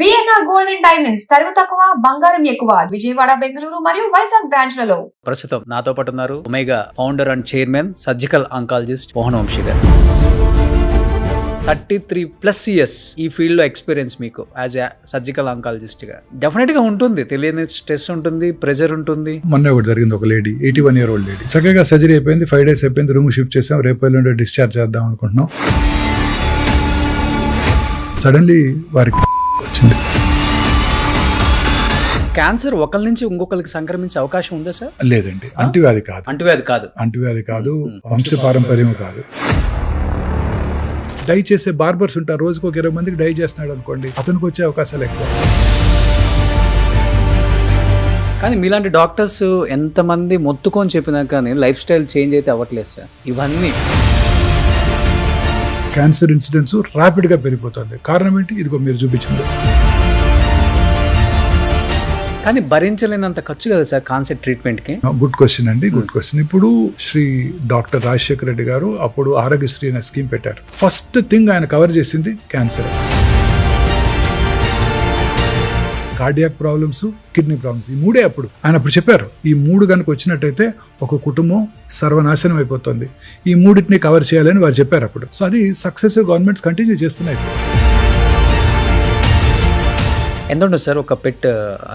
PNR gold and diamonds తరుగు తక్కువ బంగారం ఎక్కువ విజయవాడ బెంగళూరు మరియు వైజాగ్ బ్రాంచ్లలో. ప్రస్తుతం నాతో పాటు ఉన్నారు Omega founder and chairman surgical oncologist Mohan Vamsi garu. 33+ years ఈ ఫీల్డ్ లో ఎక్స్పీరియన్స్ మీకు యాజ్ ఎ సర్జికల్ ఆంకాలజిస్ట్ గా డెఫినెట్ గా ఉంటుంది. తెలియని స్ట్రెస్ ఉంటుంది, ప్రెషర్ ఉంటుంది. మొన్న ఒకటి జరిగింది, ఒక లేడీ 81 year old లేడీ చక్కగా సర్జరీ అయిపోయింది, 5 days అయిపోయింది, రూమ్ షిఫ్ట్ చేసాం, రేపు ఎల్లుండి డిశ్చార్జ్ చేద్దాం అనుకుంటున్నాం. సడన్లీ వారికి వచ్చింది. క్యాన్సర్ ఒకరి నుంచి ఇంకొకరికి సంక్రమించే అవకాశం ఉందా సార్? లేదండి, అంటువ్యాధి కాదు. అంటువ్యాధి కాదు, వంశపారంపర్యం కాదు. డై చేసే బార్బర్స్ ఉంటారు, రోజుకు ఒక 20 మందికి డై చేస్తున్నాడు అనుకోండి, అతనికి వచ్చే అవకాశాలు ఎక్కువ. కానీ మీలాంటి డాక్టర్స్ ఎంతమంది మొత్తుకొని చెప్పినా కానీ లైఫ్ స్టైల్ చేంజ్ అయితే అవ్వట్లేదు సార్. ఇవన్నీ క్యాన్సర్ ఇన్సిడెంట్స్ ర్యాపిడ్ గా పెరిగిపోతుంది. కారణం ఏంటి? ఇదిగో మీరు చూపించింది. కానీ భరించలేనంత ఖర్చు కదా సార్ కాన్సెప్ట్ ట్రీట్మెంట్ కి. గుడ్ క్వశ్చన్ అండి, గుడ్ క్వశ్చన్. ఇప్పుడు శ్రీ డాక్టర్ రాజశేఖర రెడ్డి గారు అప్పుడు ఆరోగ్యశ్రీ అనే స్కీమ్ పెట్టారు. ఫస్ట్ థింగ్ ఆయన కవర్ చేసింది cancer, cardiac problems, kidney problems. ఈ మూడే అప్పుడు ఆయన చెప్పారు. ఈ మూడు కనుక వచ్చినట్టయితే ఒక కుటుంబం సర్వనాశనం అయిపోతుంది. ఈ మూడింటిని కవర్ చేయాలని వారు చెప్పారు అప్పుడు. సో అది సక్సెసివ్ గవర్నమెంట్స్ కంటిన్యూ చేస్తున్నాయి. ఎంత ఉంటుంది సార్ ఒక పెట్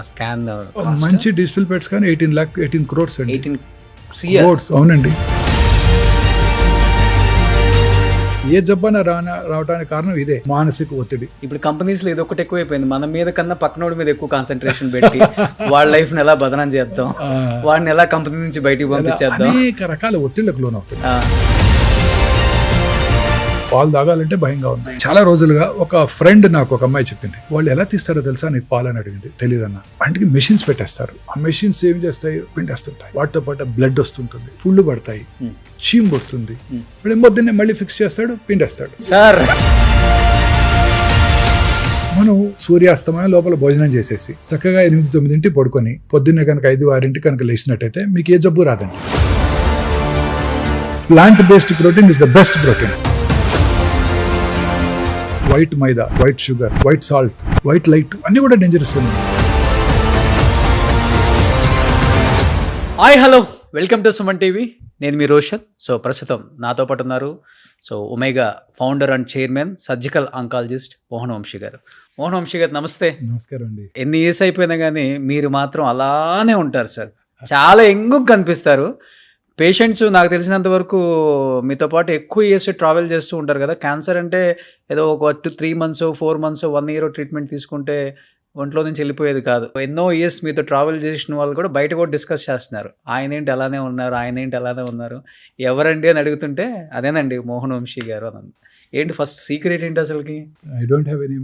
స్కాన్? మంచి డిజిటల్ పెట్స్ కానీ 18 crores అండి. 18 crores, అవునండి. ఏ జబ్బన రావడానికి కారణం ఇదే, మానసిక ఒత్తిడి. ఇప్పుడు కంపెనీస్ లో ఏదో ఒకటి ఎక్కువైపోయింది. మన మీద కన్నా పక్కనోడి మీద ఎక్కువ కాన్సన్ట్రేషన్ పెట్టి వాళ్ళ లైఫ్ ని ఎలా బదనం చేద్దాం, వాడిని ఎలా కంపెనీ నుంచి బయటికి పంపించేద్దాం, అనేక రకాల ఒత్తిళ్లకు లోన్ అవుతుంది. పాలు తాగాలంటే భయంగా ఉంది. చాలా రోజులుగా ఒక ఫ్రెండ్ నాకు ఒక అమ్మాయి చెప్పింది, వాళ్ళు ఎలా తీస్తారో తెలుసా నీకు పాలు అని అడిగింది. తెలియదన్నా. వాటికి మెషిన్స్ పెట్టేస్తారు. ఆ మెషిన్స్ ఏం చేస్తాయి? పిండేస్తుంటాయి. వాటితో పాటు బ్లడ్ వస్తుంటుంది, పుళ్ళు పడతాయి, చీమ్ పడుతుంది. పొద్దున్నే మళ్ళీ ఫిక్స్ చేస్తాడు, పిండేస్తాడు. సార్ మనం సూర్యాస్తమయం లోపల భోజనం చేసేసి చక్కగా 8-9 పడుకొని పొద్దున్నే కనుక 5-6 కనుక లేచినట్టయితే మీకు ఏ జబ్బు రాదండి. Plant based protein is the best protein. White maida, white sugar, white salt, white light అన్ని కూడా dangerous. Hi, hello, welcome to Suman TV. నేను మీ రోషన్. సో ప్రస్తుతం నాతో పాటు ఉన్నారు Omega founder and chairman surgical oncologist Mohan Vamsi garu. Mohan Vamsi గారు నమస్తే. నమస్కారం అండి. ఎన్ని ఇయర్స్ అయిపోయినా కానీ మీరు మాత్రం అలానే ఉంటారు సార్. చాలా యంగ్ కనిపిస్తారు. పేషెంట్స్ నాకు తెలిసినంత వరకు మీతో పాటు ఎక్కువ ఇయర్స్ ట్రావెల్ చేస్తూ ఉంటారు కదా. క్యాన్సర్ అంటే ఏదో ఒక 3 months 4 months 1 year ట్రీట్మెంట్ తీసుకుంటే ఒంట్లో నుంచి వెళ్ళిపోయేది కాదు. ఎన్నో ఇయర్స్ మీతో ట్రావెల్ చేసిన వాళ్ళు కూడా బయట కూడా డిస్కస్ చేస్తున్నారు, ఆయన ఏంటి అలానే ఉన్నారు, ఎవరండి అని అడుగుతుంటే అదేనండి మోహన్ వంశీ గారు అని. ఏంటి ఫస్ట్ సీక్రెట్ ఏంటి అసలుకి? I don't have any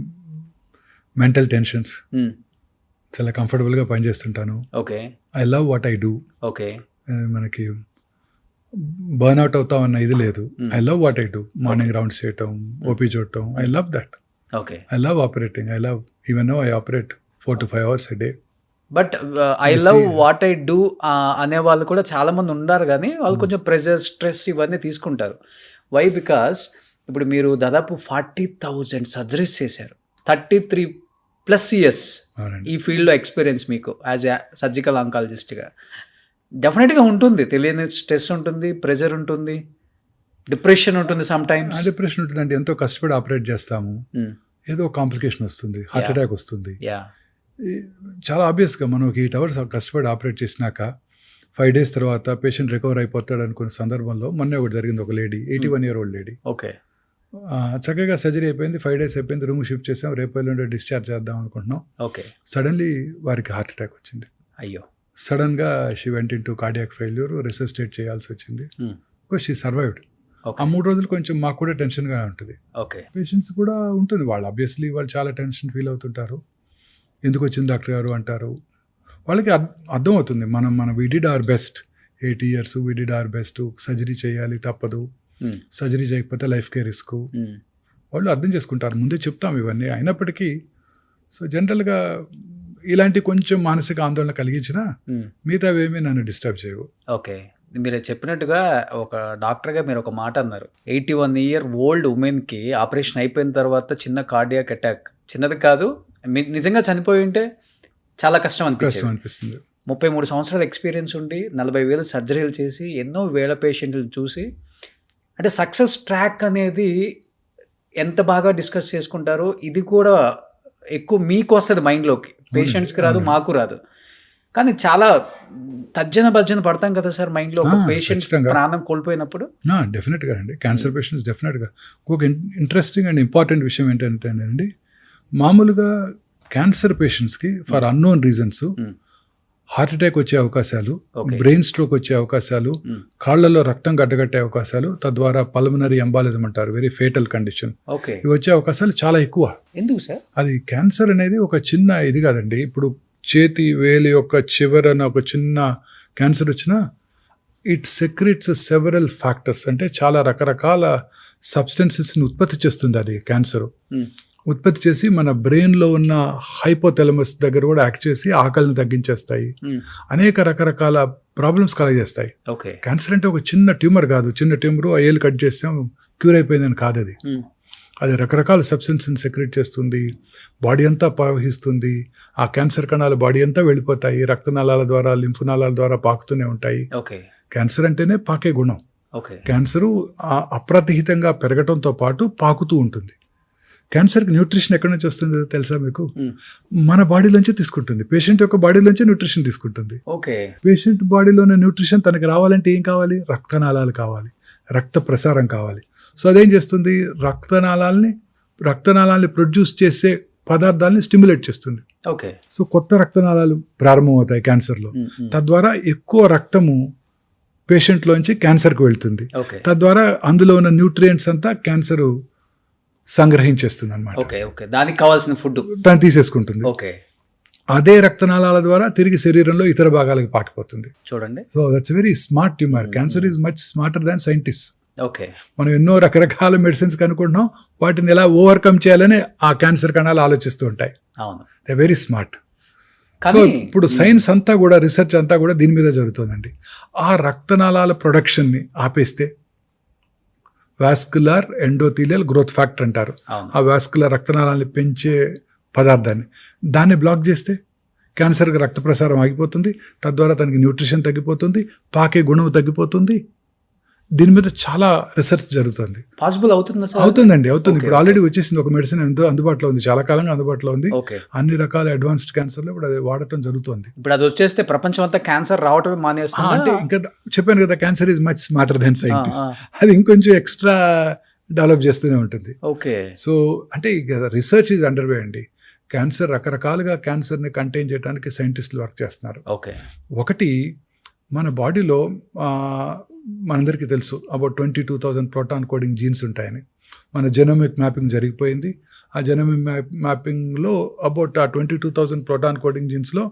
mental tensions. చాలా కంఫర్టబుల్గా పనిచేస్తుంటాను. Okay. I love what I do. Okay. మనకి బర్న్అవుట్ అవుతాం అన్న ఇది లేదు. I love what I do. Morning rounds చేయటం, ఓపీ చూడటం, I love that. Okay. I love operating. I love even now I operate 4 to 5 hours a day. But I love what I do అనే వాళ్ళు కూడా చాలా మంది ఉన్నారు, కానీ వాళ్ళు కొంచెం ప్రెజర్, స్ట్రెస్ ఇవన్నీ తీసుకుంటారు. వై? బికాస్ ఇప్పుడు మీరు దాదాపు 40,000 సర్జరీస్ చేశారు. 33+ years ఈ ఫీల్డ్లో ఎక్స్పీరియన్స్ మీకు యాజ్ ఎ సర్జికల్ ఆంకాలజిస్ట్గా. డెఫినెట్గా ఉంటుంది. తెలియని స్ట్రెస్ ఉంటుంది, ప్రెషర్ ఉంటుంది, డిప్రెషన్ ఉంటుంది. సమ్ టైమ్స్ డిప్రెషన్ ఉంటుందండి. ఎంతో కష్టపడి ఆపరేట్ చేస్తాము, ఏదో కాంప్లికేషన్ వస్తుంది, హార్ట్ అటాక్ వస్తుంది. చాలా ఆబ్వియస్గా మనం ఒక 8 hours కష్టపడి ఆపరేట్ చేసినాక 5 days తర్వాత పేషెంట్ రికవర్ అయిపోతాడు అనుకున్న సందర్భంలో మొన్న ఒకటి జరిగింది, ఒక lady 81 year old lady. Okay. చక్కగా సర్జరీ అయిపోయింది, 5 days అయిపోయింది, రూమ్ షిఫ్ట్ చేసాం, రేపు ఎల్లుండి డిశ్చార్జ్ చేద్దాం అనుకుంటున్నాం. ఓకే. సడన్లీ వారికి హార్ట్ అటాక్ వచ్చింది. అయ్యో. సడన్గా she went into cardiac failure, resuscitate చేయాల్సి వచ్చింది. She survived. ఆ 3 రోజులు కొంచెం మాకు కూడా టెన్షన్గా ఉంటుంది. ఓకే. పేషెంట్స్ కూడా ఉంటుంది. వాళ్ళు ఆబ్వియస్లీ వాళ్ళు చాలా టెన్షన్ ఫీల్ అవుతుంటారు. ఎందుకు వచ్చింది డాక్టర్ గారు అంటారు. వాళ్ళకి అర్థం అవుతుంది, మనం we did our best. 8 years we did our best. Surgery చేయాలి, తప్పదు. సర్జరీ చేయకపోతే లైఫ్కే రిస్క్. వాళ్ళు అర్థం చేసుకుంటారు, ముందే చెప్తాం ఇవన్నీ. అయినప్పటికీ సో జనరల్గా ఇలాంటి కొంచెం మానసిక ఆందోళన కలిగించినా మిగతావేమీ నన్ను డిస్టర్బ్ చేయవు. ఓకే. మీరు చెప్పినట్టుగా ఒక డాక్టర్గా మీరు ఒక మాట అన్నారు, 81 year old ఉమెన్కి ఆపరేషన్ అయిపోయిన తర్వాత చిన్న కార్డియాక్ అటాక్, చిన్నది కాదు, నిజంగా చనిపోయి ఉంటే చాలా కష్టం కష్టం అనిపిస్తుంది. అనిపిస్తుంది. 33 సంవత్సరాల ఎక్స్పీరియన్స్ ఉండి 40,000 సర్జరీలు చేసి ఎన్నో వేల పేషెంట్లను చూసి అంటే సక్సెస్ ట్రాక్ అనేది ఎంత బాగా డిస్కస్ చేసుకుంటారో ఇది కూడా ఎక్కువ మీకు వస్తుంది మైండ్లోకి, పేషెంట్స్కి రాదు, మాకు రాదు. కానీ చాలా తర్జన భర్జన పడతాం కదా సార్ మైండ్లో ఒక పేషెంట్ ఖచ్చితంగా. ప్రాణం కోల్పోయినప్పుడు. డెఫినెట్గా అండి, క్యాన్సర్ పేషెంట్స్ డెఫినెట్గా. ఒక ఇంట్రెస్టింగ్ అండ్ ఇంపార్టెంట్ విషయం ఏంటంటే అండి, మామూలుగా క్యాన్సర్ పేషెంట్స్కి for unknown reasons heart attack వచ్చే అవకాశాలు, Okay. బ్రెయిన్ స్ట్రోక్ వచ్చే అవకాశాలు, కాళ్లలో రక్తం గడ్డగట్టే అవకాశాలు, తద్వారా పల్మనరీ ఎంబాలిజం అంటారు, వెరీ ఫేటల్ కండిషన్, ఓకే, ఇవి వచ్చే అవకాశాలు చాలా ఎక్కువ. ఎందుకు సార్? అది క్యాన్సర్ అనేది ఒక చిన్న ఇది కాదండి. ఇప్పుడు చేతి వేలి యొక్క చివరన ఒక చిన్న క్యాన్సర్ వచ్చినా ఇట్ సెక్రెట్స్ సెవరల్ ఫ్యాక్టర్స్, అంటే చాలా రకరకాల సబ్స్టెన్సెస్ని ఉత్పత్తి చేస్తుంది అది క్యాన్సర్. ఉత్పత్తి చేసి మన బ్రెయిన్లో ఉన్న హైపోథెలమస్ దగ్గర కూడా యాక్ట్ చేసి ఆకలిని తగ్గించేస్తాయి, అనేక రకరకాల ప్రాబ్లమ్స్ కలగజేస్తాయి. ఓకే, క్యాన్సర్ అంటే ఒక చిన్న ట్యూమర్ కాదు, చిన్న ట్యూమర్ ఏలు కట్ చేస్తాం క్యూర్ అయిపోయిందని కాదు. అది రకరకాల సబ్స్టెన్స్ని సెక్రెట్ చేస్తుంది, బాడీ అంతా ప్రవహిస్తుంది. ఆ క్యాన్సర్ కణాలు బాడీ అంతా వెళ్ళిపోతాయి, రక్తనాళాల ద్వారా, లింఫ్ నాళాల ద్వారా పాకుతూనే ఉంటాయి. ఓకే, క్యాన్సర్ అంటేనే పాకే గుణం. ఓకే, క్యాన్సరు అప్రతిహితంగా పెరగటంతో పాటు పాకుతూ ఉంటుంది. క్యాన్సర్కి న్యూట్రిషన్ ఎక్కడి నుంచి వస్తుందో తెలుసా మీకు? మన బాడీలోంచి తీసుకుంటుంది, పేషెంట్ యొక్క బాడీలోంచి న్యూట్రిషన్ తీసుకుంటుంది. ఓకే, పేషెంట్ బాడీలోని న్యూట్రిషన్ తనకి రావాలంటే ఏం కావాలి? రక్తనాళాలు కావాలి, రక్త ప్రసారం కావాలి. సో అదేం చేస్తుంది? రక్తనాళాలని ప్రొడ్యూస్ చేసే పదార్థాలని స్టిమ్యులేట్ చేస్తుంది. ఓకే, సో కొత్త రక్తనాళాలు ప్రారంభమవుతాయి క్యాన్సర్లో. తద్వారా ఎక్కువ రక్తము పేషెంట్లోంచి క్యాన్సర్కి వెళ్తుంది. ఓకే, తద్వారా అందులో ఉన్న న్యూట్రియంట్స్ అంతా క్యాన్సర్ సంగ్రహించేస్తుంది అనమాట, ఓకే, ఓకే, దానికి కావాల్సిన ఫుడ్ తను తీసేసుకుంటుంది. ఓకే, అదే రక్తనాళాల ద్వారా తిరిగి శరీరంలో ఇతర భాగాలకు పాకిపోతుంది. చూడండి. So that's very smart tumour. Cancer is much smarter than scientist. Okay, మనం ఎన్నో రకరకాల మెడిసిన్స్ కనుక్కుంటున్నాం, వాటిని ఎలా ఓవర్కమ్ చేయాలని ఆ క్యాన్సర్ కణాలు ఆలోచిస్తూ ఉంటాయి. అవును. They very smart. సో కానీ ఇప్పుడు సైన్స్ అంతా కూడా, రీసెర్చ్ అంతా కూడా దీని మీద జరుగుతుందండి. ఆ రక్తనాళాల ప్రొడక్షన్ని ఆపేస్తే, వాస్కులర్ ఎండోథీలియల్ గ్రోత్ ఫ్యాక్టర్ అంటారు, అవును. ఆ వాస్కులర్ రక్తనాళాన్ని పెంచే పదార్థాన్ని, దాన్ని బ్లాక్ చేస్తే క్యాన్సర్కి రక్త ప్రసారం ఆగిపోతుంది. తద్వారా తనకి న్యూట్రిషన్ తగ్గిపోతుంది, పాకే గుణం తగ్గిపోతుంది. దీని మీద చాలా రీసెర్చ్ జరుగుతుంది. పాసిబుల్ అవుతుందా సార్? అవుతుంది. Okay, ఇప్పుడు ఆల్రెడీ వచ్చేసింది ఒక మెడిసిన్, ఎంతో అందుబాటులో ఉంది, చాలా కాలంగా అందుబాటులో ఉంది. ఓకే, అన్ని రకాల అడ్వాన్స్డ్ క్యాన్సర్లో ఇప్పుడు అది వాడటం జరుగుతుంది. ఇప్పుడు అది వచ్చేస్తే ప్రపంచం అంతా క్యాన్సర్ రావటమే మానేస్తుంది. అంటే ఇంకా చెప్పాను కదా, cancer is much smarter than scientist. అది ఇంకొంచెం ఎక్స్ట్రా డెవలప్ చేస్తూనే ఉంటుంది. ఓకే, సో అంటే రీసెర్చ్ ఈజ్ అండర్ వే అండి. క్యాన్సర్ రకరకాలుగా క్యాన్సర్ని కంటైన్ చేయడానికి సైంటిస్టులు వర్క్ చేస్తున్నారు. ఓకే, ఒకటి, మన బాడీలో మనందరికీ తెలుసు అబౌట్ 22,000 ప్రోటాన్ కోడింగ్ జీన్స్ ఉంటాయని. మన జెనోమిక్ మ్యాపింగ్ జరిగిపోయింది. ఆ జెనోమిక్ మ్యాపింగ్లో అబౌట్ ఆ 22,000 ప్రోటాన్ కోడింగ్ జీన్స్లో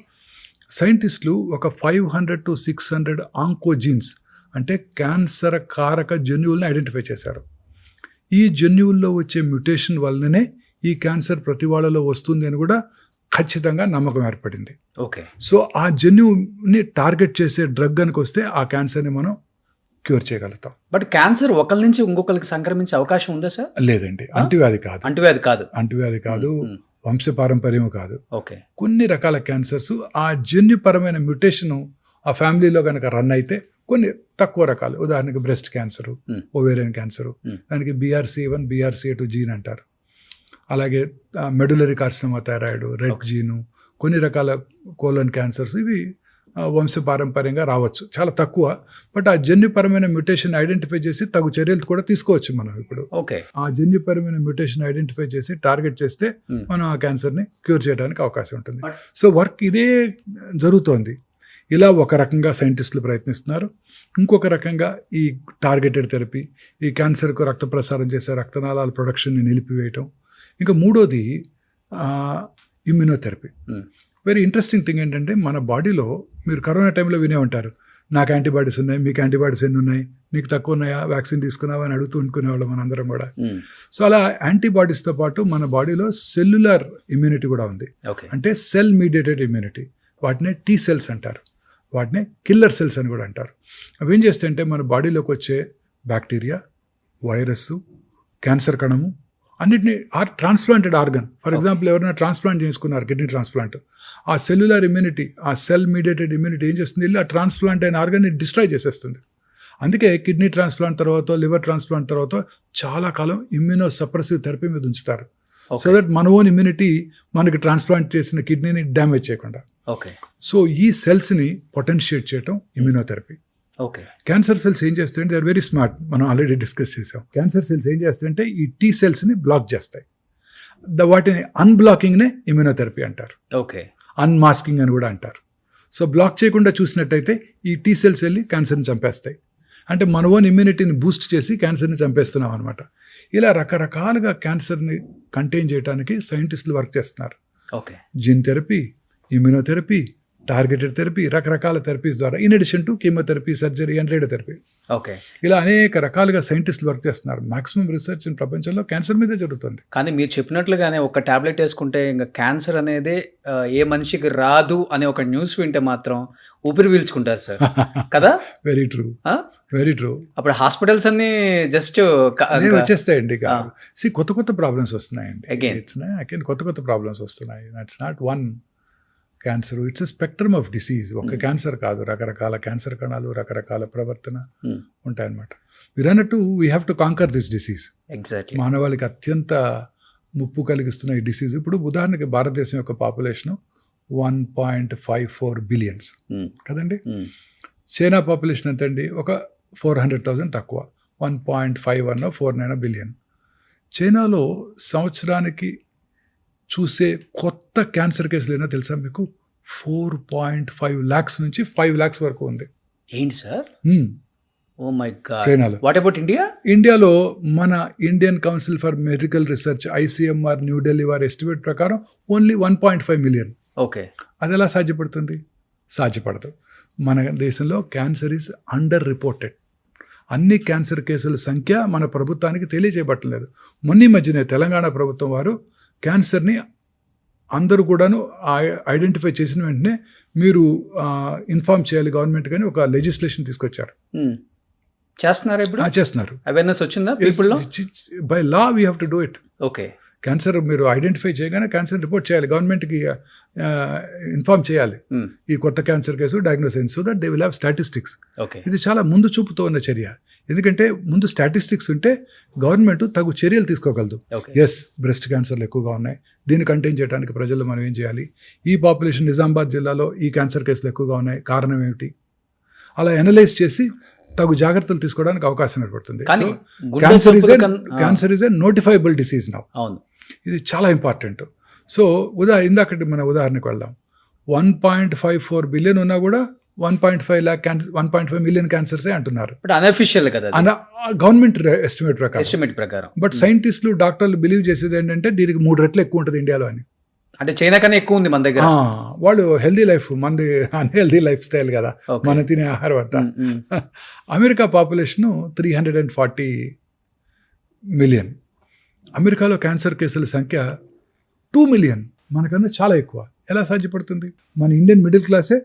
సైంటిస్టులు ఒక 500 to 600 ఆంకోజీన్స్, అంటే క్యాన్సర్ కారక జన్యువులను ఐడెంటిఫై చేశారు. ఈ జన్యువుల్లో వచ్చే మ్యుటేషన్ వల్లనే ఈ క్యాన్సర్ ప్రతి వాళ్ళలో వస్తుంది అని కూడా ఖచ్చితంగా నమ్మకం ఏర్పడింది. ఓకే, సో ఆ జన్యువుని టార్గెట్ చేసే డ్రగ్ కనుక వస్తే ఆ క్యాన్సర్ని మనం క్యూర్ చేయగలుగుతాం. బట్ క్యాన్సర్ ఒకరి నుంచి ఇంకొకరికి సంక్రమించే అవకాశం ఉందా సార్? లేదండి, అంటువ్యాధి కాదు. అంటువ్యాధి కాదు, వంశపారంపర్యం కాదు. ఓకే, కొన్ని రకాల క్యాన్సర్స్ ఆ జన్యుపరమైన మ్యుటేషన్ ఆ ఫ్యామిలీలో కనుక రన్ అయితే కొన్ని తక్కువ రకాలు, ఉదాహరణకి బ్రెస్ట్ క్యాన్సర్, ఓవేరియన్ క్యాన్సర్, దానికి BRCA1 BRCA2 జీన్ అంటారు. అలాగే మెడులరీ కార్సినోమా థైరాయిడ్, రెడ్ జీను, కొన్ని రకాల కోలన్ క్యాన్సర్స్, ఇవి వంశపారంపర్యంగా రావచ్చు, చాలా తక్కువ. బట్ ఆ జన్యుపరమైన మ్యుటేషన్ ఐడెంటిఫై చేసి తగు చర్యలు కూడా తీసుకోవచ్చు మనం. ఇప్పుడు ఓకే, ఆ జన్యుపరమైన మ్యుటేషన్ ఐడెంటిఫై చేసి టార్గెట్ చేస్తే మనం ఆ క్యాన్సర్ని క్యూర్ చేయడానికి అవకాశం ఉంటుంది. సో వర్క్ ఇదే జరుగుతోంది. ఇలా ఒక రకంగా సైంటిస్టులు ప్రయత్నిస్తున్నారు. ఇంకొక రకంగా ఈ టార్గెటెడ్ థెరపీ, ఈ క్యాన్సర్కు రక్త ప్రసారం చేసే రక్తనాళాల ప్రొడక్షన్ని నిలిపివేయటం. ఇంకా మూడోది ఇమ్యూనోథెరపీ. వెరీ ఇంట్రెస్టింగ్ థింగ్ ఏంటంటే, మన బాడీలో మీరు కరోనా టైంలో వినే ఉంటారు, నాకు యాంటీబాడీస్ ఉన్నాయి, మీకు యాంటీబాడీస్ ఎన్ని ఉన్నాయి, నీకు తక్కువ ఉన్నాయా, వ్యాక్సిన్ తీసుకున్నావా అని అడుగుతూ ఉంటుకునేవాళ్ళం మనందరం కూడా. సో అలా యాంటీబాడీస్తో పాటు మన బాడీలో సెల్యులర్ ఇమ్యూనిటీ కూడా ఉంది. అంటే సెల్ మీడియేటెడ్ ఇమ్యూనిటీ, వాటినే T cells అంటారు, వాటినే కిల్లర్ సెల్స్ అని కూడా అంటారు. అవి ఏం చేస్తాయంటే మన బాడీలోకి వచ్చే బ్యాక్టీరియా, వైరస్, క్యాన్సర్ కణము, అన్నిటిని ట్రాన్స్ప్లాంటెడ్ ఆర్గన్, ఫర్ ఎగ్జాంపుల్ ఎవరైనా ట్రాన్స్ప్లాంట్ చేసుకున్నారు కిడ్నీ ట్రాన్స్ప్లాంట్, ఆ సెల్యులర్ ఇమ్యూనిటీ, ఆ సెల్ మీడియేటెడ్ ఇమ్యూనిటీ ఏం చేస్తుంది, ఆ ట్రాన్స్ప్లాంట్ అయిన ఆర్గన్ని డిస్ట్రాయ్ చేసేస్తుంది. అందుకే కిడ్నీ ట్రాన్స్ప్లాంట్ తర్వాత, లివర్ ట్రాన్స్ప్లాంట్ తర్వాత చాలా కాలం ఇమ్యూనో సప్రెసివ్ థెరపీ మీద ఉంచుతారు, సో దట్ మన ఓన్ ఇమ్యూనిటీ మనకి ట్రాన్స్ప్లాంట్ చేసిన కిడ్నీని డ్యామేజ్ చేయకుండా. ఓకే. సో ఈ సెల్స్ని పొటెన్షియేట్ చేయటం ఇమ్యూనోథెరపీ. ఓకే. క్యాన్సర్ సెల్స్ ఏం చేస్తాయంటే దే ఆర్ వెరీ స్మార్ట్, మనం ఆల్రెడీ డిస్కస్ చేసాం. క్యాన్సర్ సెల్స్ ఏం చేస్తాయంటే ఈ టీ సెల్స్ని బ్లాక్ చేస్తాయి. వాటిని అన్బ్లాకింగ్నే ఇమ్యూనోథెరపీ అంటారు, ఓకే. అన్మాస్కింగ్ అని కూడా అంటారు. సో బ్లాక్ చేయకుండా చూసినట్టయితే ఈ టీ సెల్స్ వెళ్ళి క్యాన్సర్ని చంపేస్తాయి. అంటే మన ఓన్ ఇమ్యూనిటీని బూస్ట్ చేసి క్యాన్సర్ని చంపేస్తున్నాం అనమాట. ఇలా రకరకాలుగా క్యాన్సర్ని కంటైన్ చేయడానికి సైంటిస్టులు వర్క్ చేస్తున్నారు. Okay. Gene therapy, immunotherapy, targeted therapy, రకరకాల థెరపీస్ ద్వారా, in addition to chemotherapy, surgery and radiotherapy. Okay. ఇలా అనేక రకాలుగా సైంటిస్టులు వర్క్ చేస్తున్నారు. మాక్సిమం రీసెర్చ్ ప్రపంచంలో క్యాన్సర్ మీదే జరుగుతుంది. కానీ మీరు చెప్పినట్లుగానే ఒక టాబ్లెట్ వేసుకుంటే ఇంకా క్యాన్సర్ అనేది ఏ మనిషికి రాదు అనే ఒక న్యూస్ వింటే మాత్రం ఊపిరి పీల్చుకుంటారు సార్ కదా. Very true, very true. అప్పుడు హాస్పిటల్స్ అన్ని జస్ట్ వచ్చేస్తాయండి. కొత్త కొత్త ప్రాబ్లమ్స్ వస్తున్నాయండి. అగైన్ కొత్త కొత్త ప్రాబ్లమ్స్ వస్తున్నాయి. That's not one cancer, it's a spectrum of disease. ఒక క్యాన్సర్ కాదు, రకరకాల క్యాన్సర్ కణాలు, రకరకాల ప్రవర్తన ఉంటాయన్నమాట. మీరు అన్నట్టు we have to conquer this disease. Exactly. మానవాళికి అత్యంత ముప్పు కలిగిస్తున్న ఈ డిసీజ్. ఇప్పుడు ఉదాహరణకి భారతదేశం యొక్క పాపులేషన్ 1.54 బిలియన్స్ కదండి. చైనా పాపులేషన్ ఎంత అండి, ఒక 400,000 తక్కువ, 1.51 49 బిలియన్. చైనాలో సంవత్సరానికి చూసే కొత్త క్యాన్సర్ కేసులు ఏమో తెలుసా మీకు, 4.5 lakhs నుంచి 5 lakhs వరకు ఉంది. ఏంటి సార్? Oh my God. చైనాలో. What about India? ఇండియాలో మన Indian council for medical research, ICMR New Delhi వారి ఎస్టిమేట్ ప్రకారం ఓన్లీ 1.5 మిలియన్. ఓకే. అది ఎలా సాధ్యపడుతుంది? సాధ్యపడదు. మన దేశంలో క్యాన్సర్ ఈజ్ అండర్ రిపోర్టెడ్. అన్ని క్యాన్సర్ కేసుల సంఖ్య మన ప్రభుత్వానికి తెలియజేయబట్టలేదు. మొన్న మధ్యనే తెలంగాణ ప్రభుత్వం వారు క్యాన్సర్ని అందరూ కూడాను ఐడెంటిఫై చేసిన వెంటనే మీరు ఇన్ఫార్మ్ చేయాలి గవర్నమెంట్ కానీ ఒక లెజిస్లేషన్ తీసుకొచ్చారు. చేస్తున్నారు ఇప్పుడు? చేస్తున్నారు. అవేర్నెస్ వచ్చిందా పీపుల్లో? By law we have to do it. Okay. Cancer మీరు ఐడెంటిఫై చేయగానే క్యాన్సర్ రిపోర్ట్ చేయాలి, గవర్నమెంట్కి ఇన్ఫార్మ్ చేయాలి ఈ కొత్త క్యాన్సర్ కేసు డయాగ్నోస్ అయింది, so that they will have statistics. ఇది చాలా ముందు చూపుతో ఉన్న చర్య. ఎందుకంటే ముందు స్టాటిస్టిక్స్ ఉంటే గవర్నమెంట్ తగు చర్యలు తీసుకోగలదు. ఎస్, బ్రెస్ట్ క్యాన్సర్లు ఎక్కువగా ఉన్నాయి, దీన్ని కంటైన్ చేయడానికి ప్రజల్లో మనం ఏం చేయాలి, ఈ పాపులేషన్ నిజామాబాద్ జిల్లాలో ఈ క్యాన్సర్ కేసులు ఎక్కువగా ఉన్నాయి, కారణం ఏమిటి, అలా అనలైజ్ చేసి తగు జాగ్రత్తలు తీసుకోవడానికి అవకాశం ఏర్పడుతుంది. So cancer is a notifiable disease now. ఇది చాలా ఇంపార్టెంట్. సో ఇందాకటి మన ఉదాహరణకు వెళ్దాం. 1.54 బిలియన్ ఉన్నా కూడా 1.5 మిలియన్ క్యాన్సర్సే అంటున్నారు. అన్అఫిషియల్ కదా, గవర్నమెంట్ ఎస్టిమేట్ ప్రకారం. బట్ సైంటిస్టులు, డాక్టర్లు బిలీవ్ చేసేది ఏంటంటే దీనికి 3 రెట్లు ఎక్కువ ఉంటుంది ఇండియాలో అని. అంటే చైనా కన్నా ఎక్కువ ఉంది మన దగ్గర. వాళ్ళు హెల్దీ లైఫ్, మనది అన్హెల్దీ లైఫ్ స్టైల్ కదా మనం తినే ఆహారం అంతా. America population 340 million. అమెరికాలో క్యాన్సర్ కేసుల సంఖ్య 2 మిలియన్, మనకన్నా చాలా ఎక్కువ. ఎలా సాధ్యపడుతుంది? మన ఇండియన్ మిడిల్ క్లాసే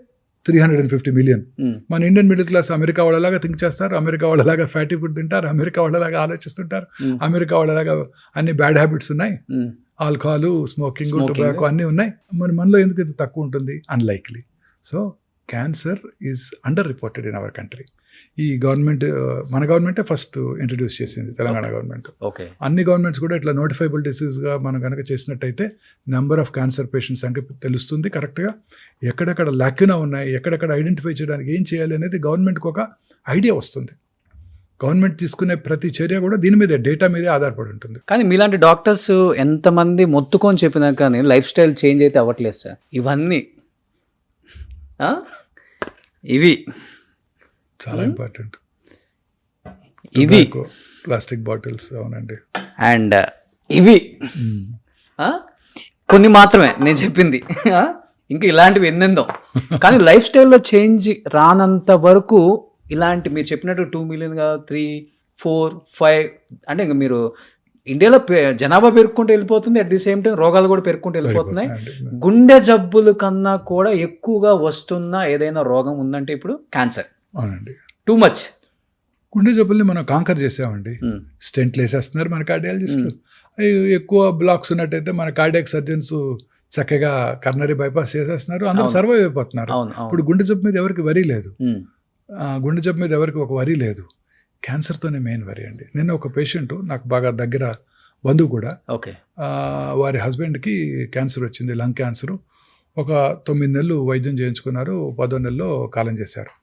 350 మిలియన్. మన ఇండియన్ మిడిల్ క్లాస్ అమెరికా వాళ్ళలాగా థింక్ చేస్తారు, అమెరికా వాళ్ళలాగా ఫ్యాటీ ఫుడ్ తింటారు, అమెరికా వాళ్ళలాగా ఆలోచిస్తుంటారు, అమెరికా వాళ్ళలాగా అన్ని బ్యాడ్ హ్యాబిట్స్ ఉన్నాయి, ఆల్కహాల్, స్మోకింగ్, టొబాకో అన్నీ ఉన్నాయి. మనలో ఎందుకు ఇది తక్కువ ఉంటుంది? Unlikely. So cancer is under reported in our country. ఈ గవర్నమెంట్, మన గవర్నమెంటే ఫస్ట్ ఇంట్రడ్యూస్ చేసింది, తెలంగాణ గవర్నమెంట్. అన్ని గవర్నమెంట్స్ కూడా ఇట్లా నోటిఫైబుల్ డిసీజ్గా మనం కనుక చేసినట్టయితే నెంబర్ ఆఫ్ క్యాన్సర్ పేషెంట్స్ సంఖ్య తెలుస్తుంది కరెక్ట్గా, ఎక్కడెక్కడ లాక్యునా ఉన్నాయి, ఎక్కడెక్కడ ఐడెంటిఫై చేయడానికి ఏం చేయాలి అనేది గవర్నమెంట్కి ఒక ఐడియా వస్తుంది. గవర్నమెంట్ తీసుకునే ప్రతి చర్య కూడా దీని మీదే, డేటా మీదే ఆధారపడి ఉంటుంది. కానీ మీలాంటి డాక్టర్స్ ఎంతమంది మొత్తుకొని చెప్పినా కానీ లైఫ్ స్టైల్ చేంజ్ అయితే అవ్వట్లేదు సార్. ఇవన్నీ ఇవి చాలా ఇంపార్టెంట్. ఇది ప్లాస్టిక్ బాటిల్స్, అవునండి. అండ్ ఇవి కొన్ని మాత్రమే నేను చెప్పింది, ఇంకా ఇలాంటివి ఎన్నెందో. కానీ లైఫ్ స్టైల్లో చేంజ్ రానంత వరకు ఇలాంటి మీరు చెప్పినట్టు 2 మిలియన్ 3, 4, 5 అంటే ఇంకా మీరు ఇండియాలో జనాభా పెరుగుకుంటూ వెళ్ళిపోతుంది, అట్ ది సేమ్ టైం రోగాలు కూడా పెరుగుకుంటూ వెళ్ళిపోతున్నాయి. గుండె జబ్బుల కన్నా కూడా ఎక్కువగా వస్తున్న ఏదైనా రోగం ఉందంటే ఇప్పుడు క్యాన్సర్. అవునండి. Too much. గుండె జబ్బుల్ని మనం కాంకర్ చేసామండి. ఉమ్, స్టెంట్లు వేసేస్తున్నారు మన కార్డియాలజిస్టులు. ఎక్కువ బ్లాక్స్ ఉన్నట్టయితే మన కార్డియాక్ సర్జన్స్ చక్కగా కర్నరీ బైపాస్ చేసేస్తున్నారు, అందరూ అవును. సర్వైవ్ అయిపోతున్నారు. అవును ఇప్పుడు అవును. గుండె జబ్బు మీద ఎవరికి వరి లేదు, ఉమ్, గుండె జబ్బు మీద ఎవరికి ఒక వరి లేదు. క్యాన్సర్తోనే మెయిన్ వరి అండి. నిన్న ఒక పేషెంట్ నాకు బాగా దగ్గర బంధువు కూడా, ఓకే. వారి హస్బెండ్కి క్యాన్సర్ వచ్చింది, లంగ్ క్యాన్సరు. ఒక 9 నెలలు వైద్యం చేయించుకున్నారు, 10వ నెలలో కాలం చేశారు.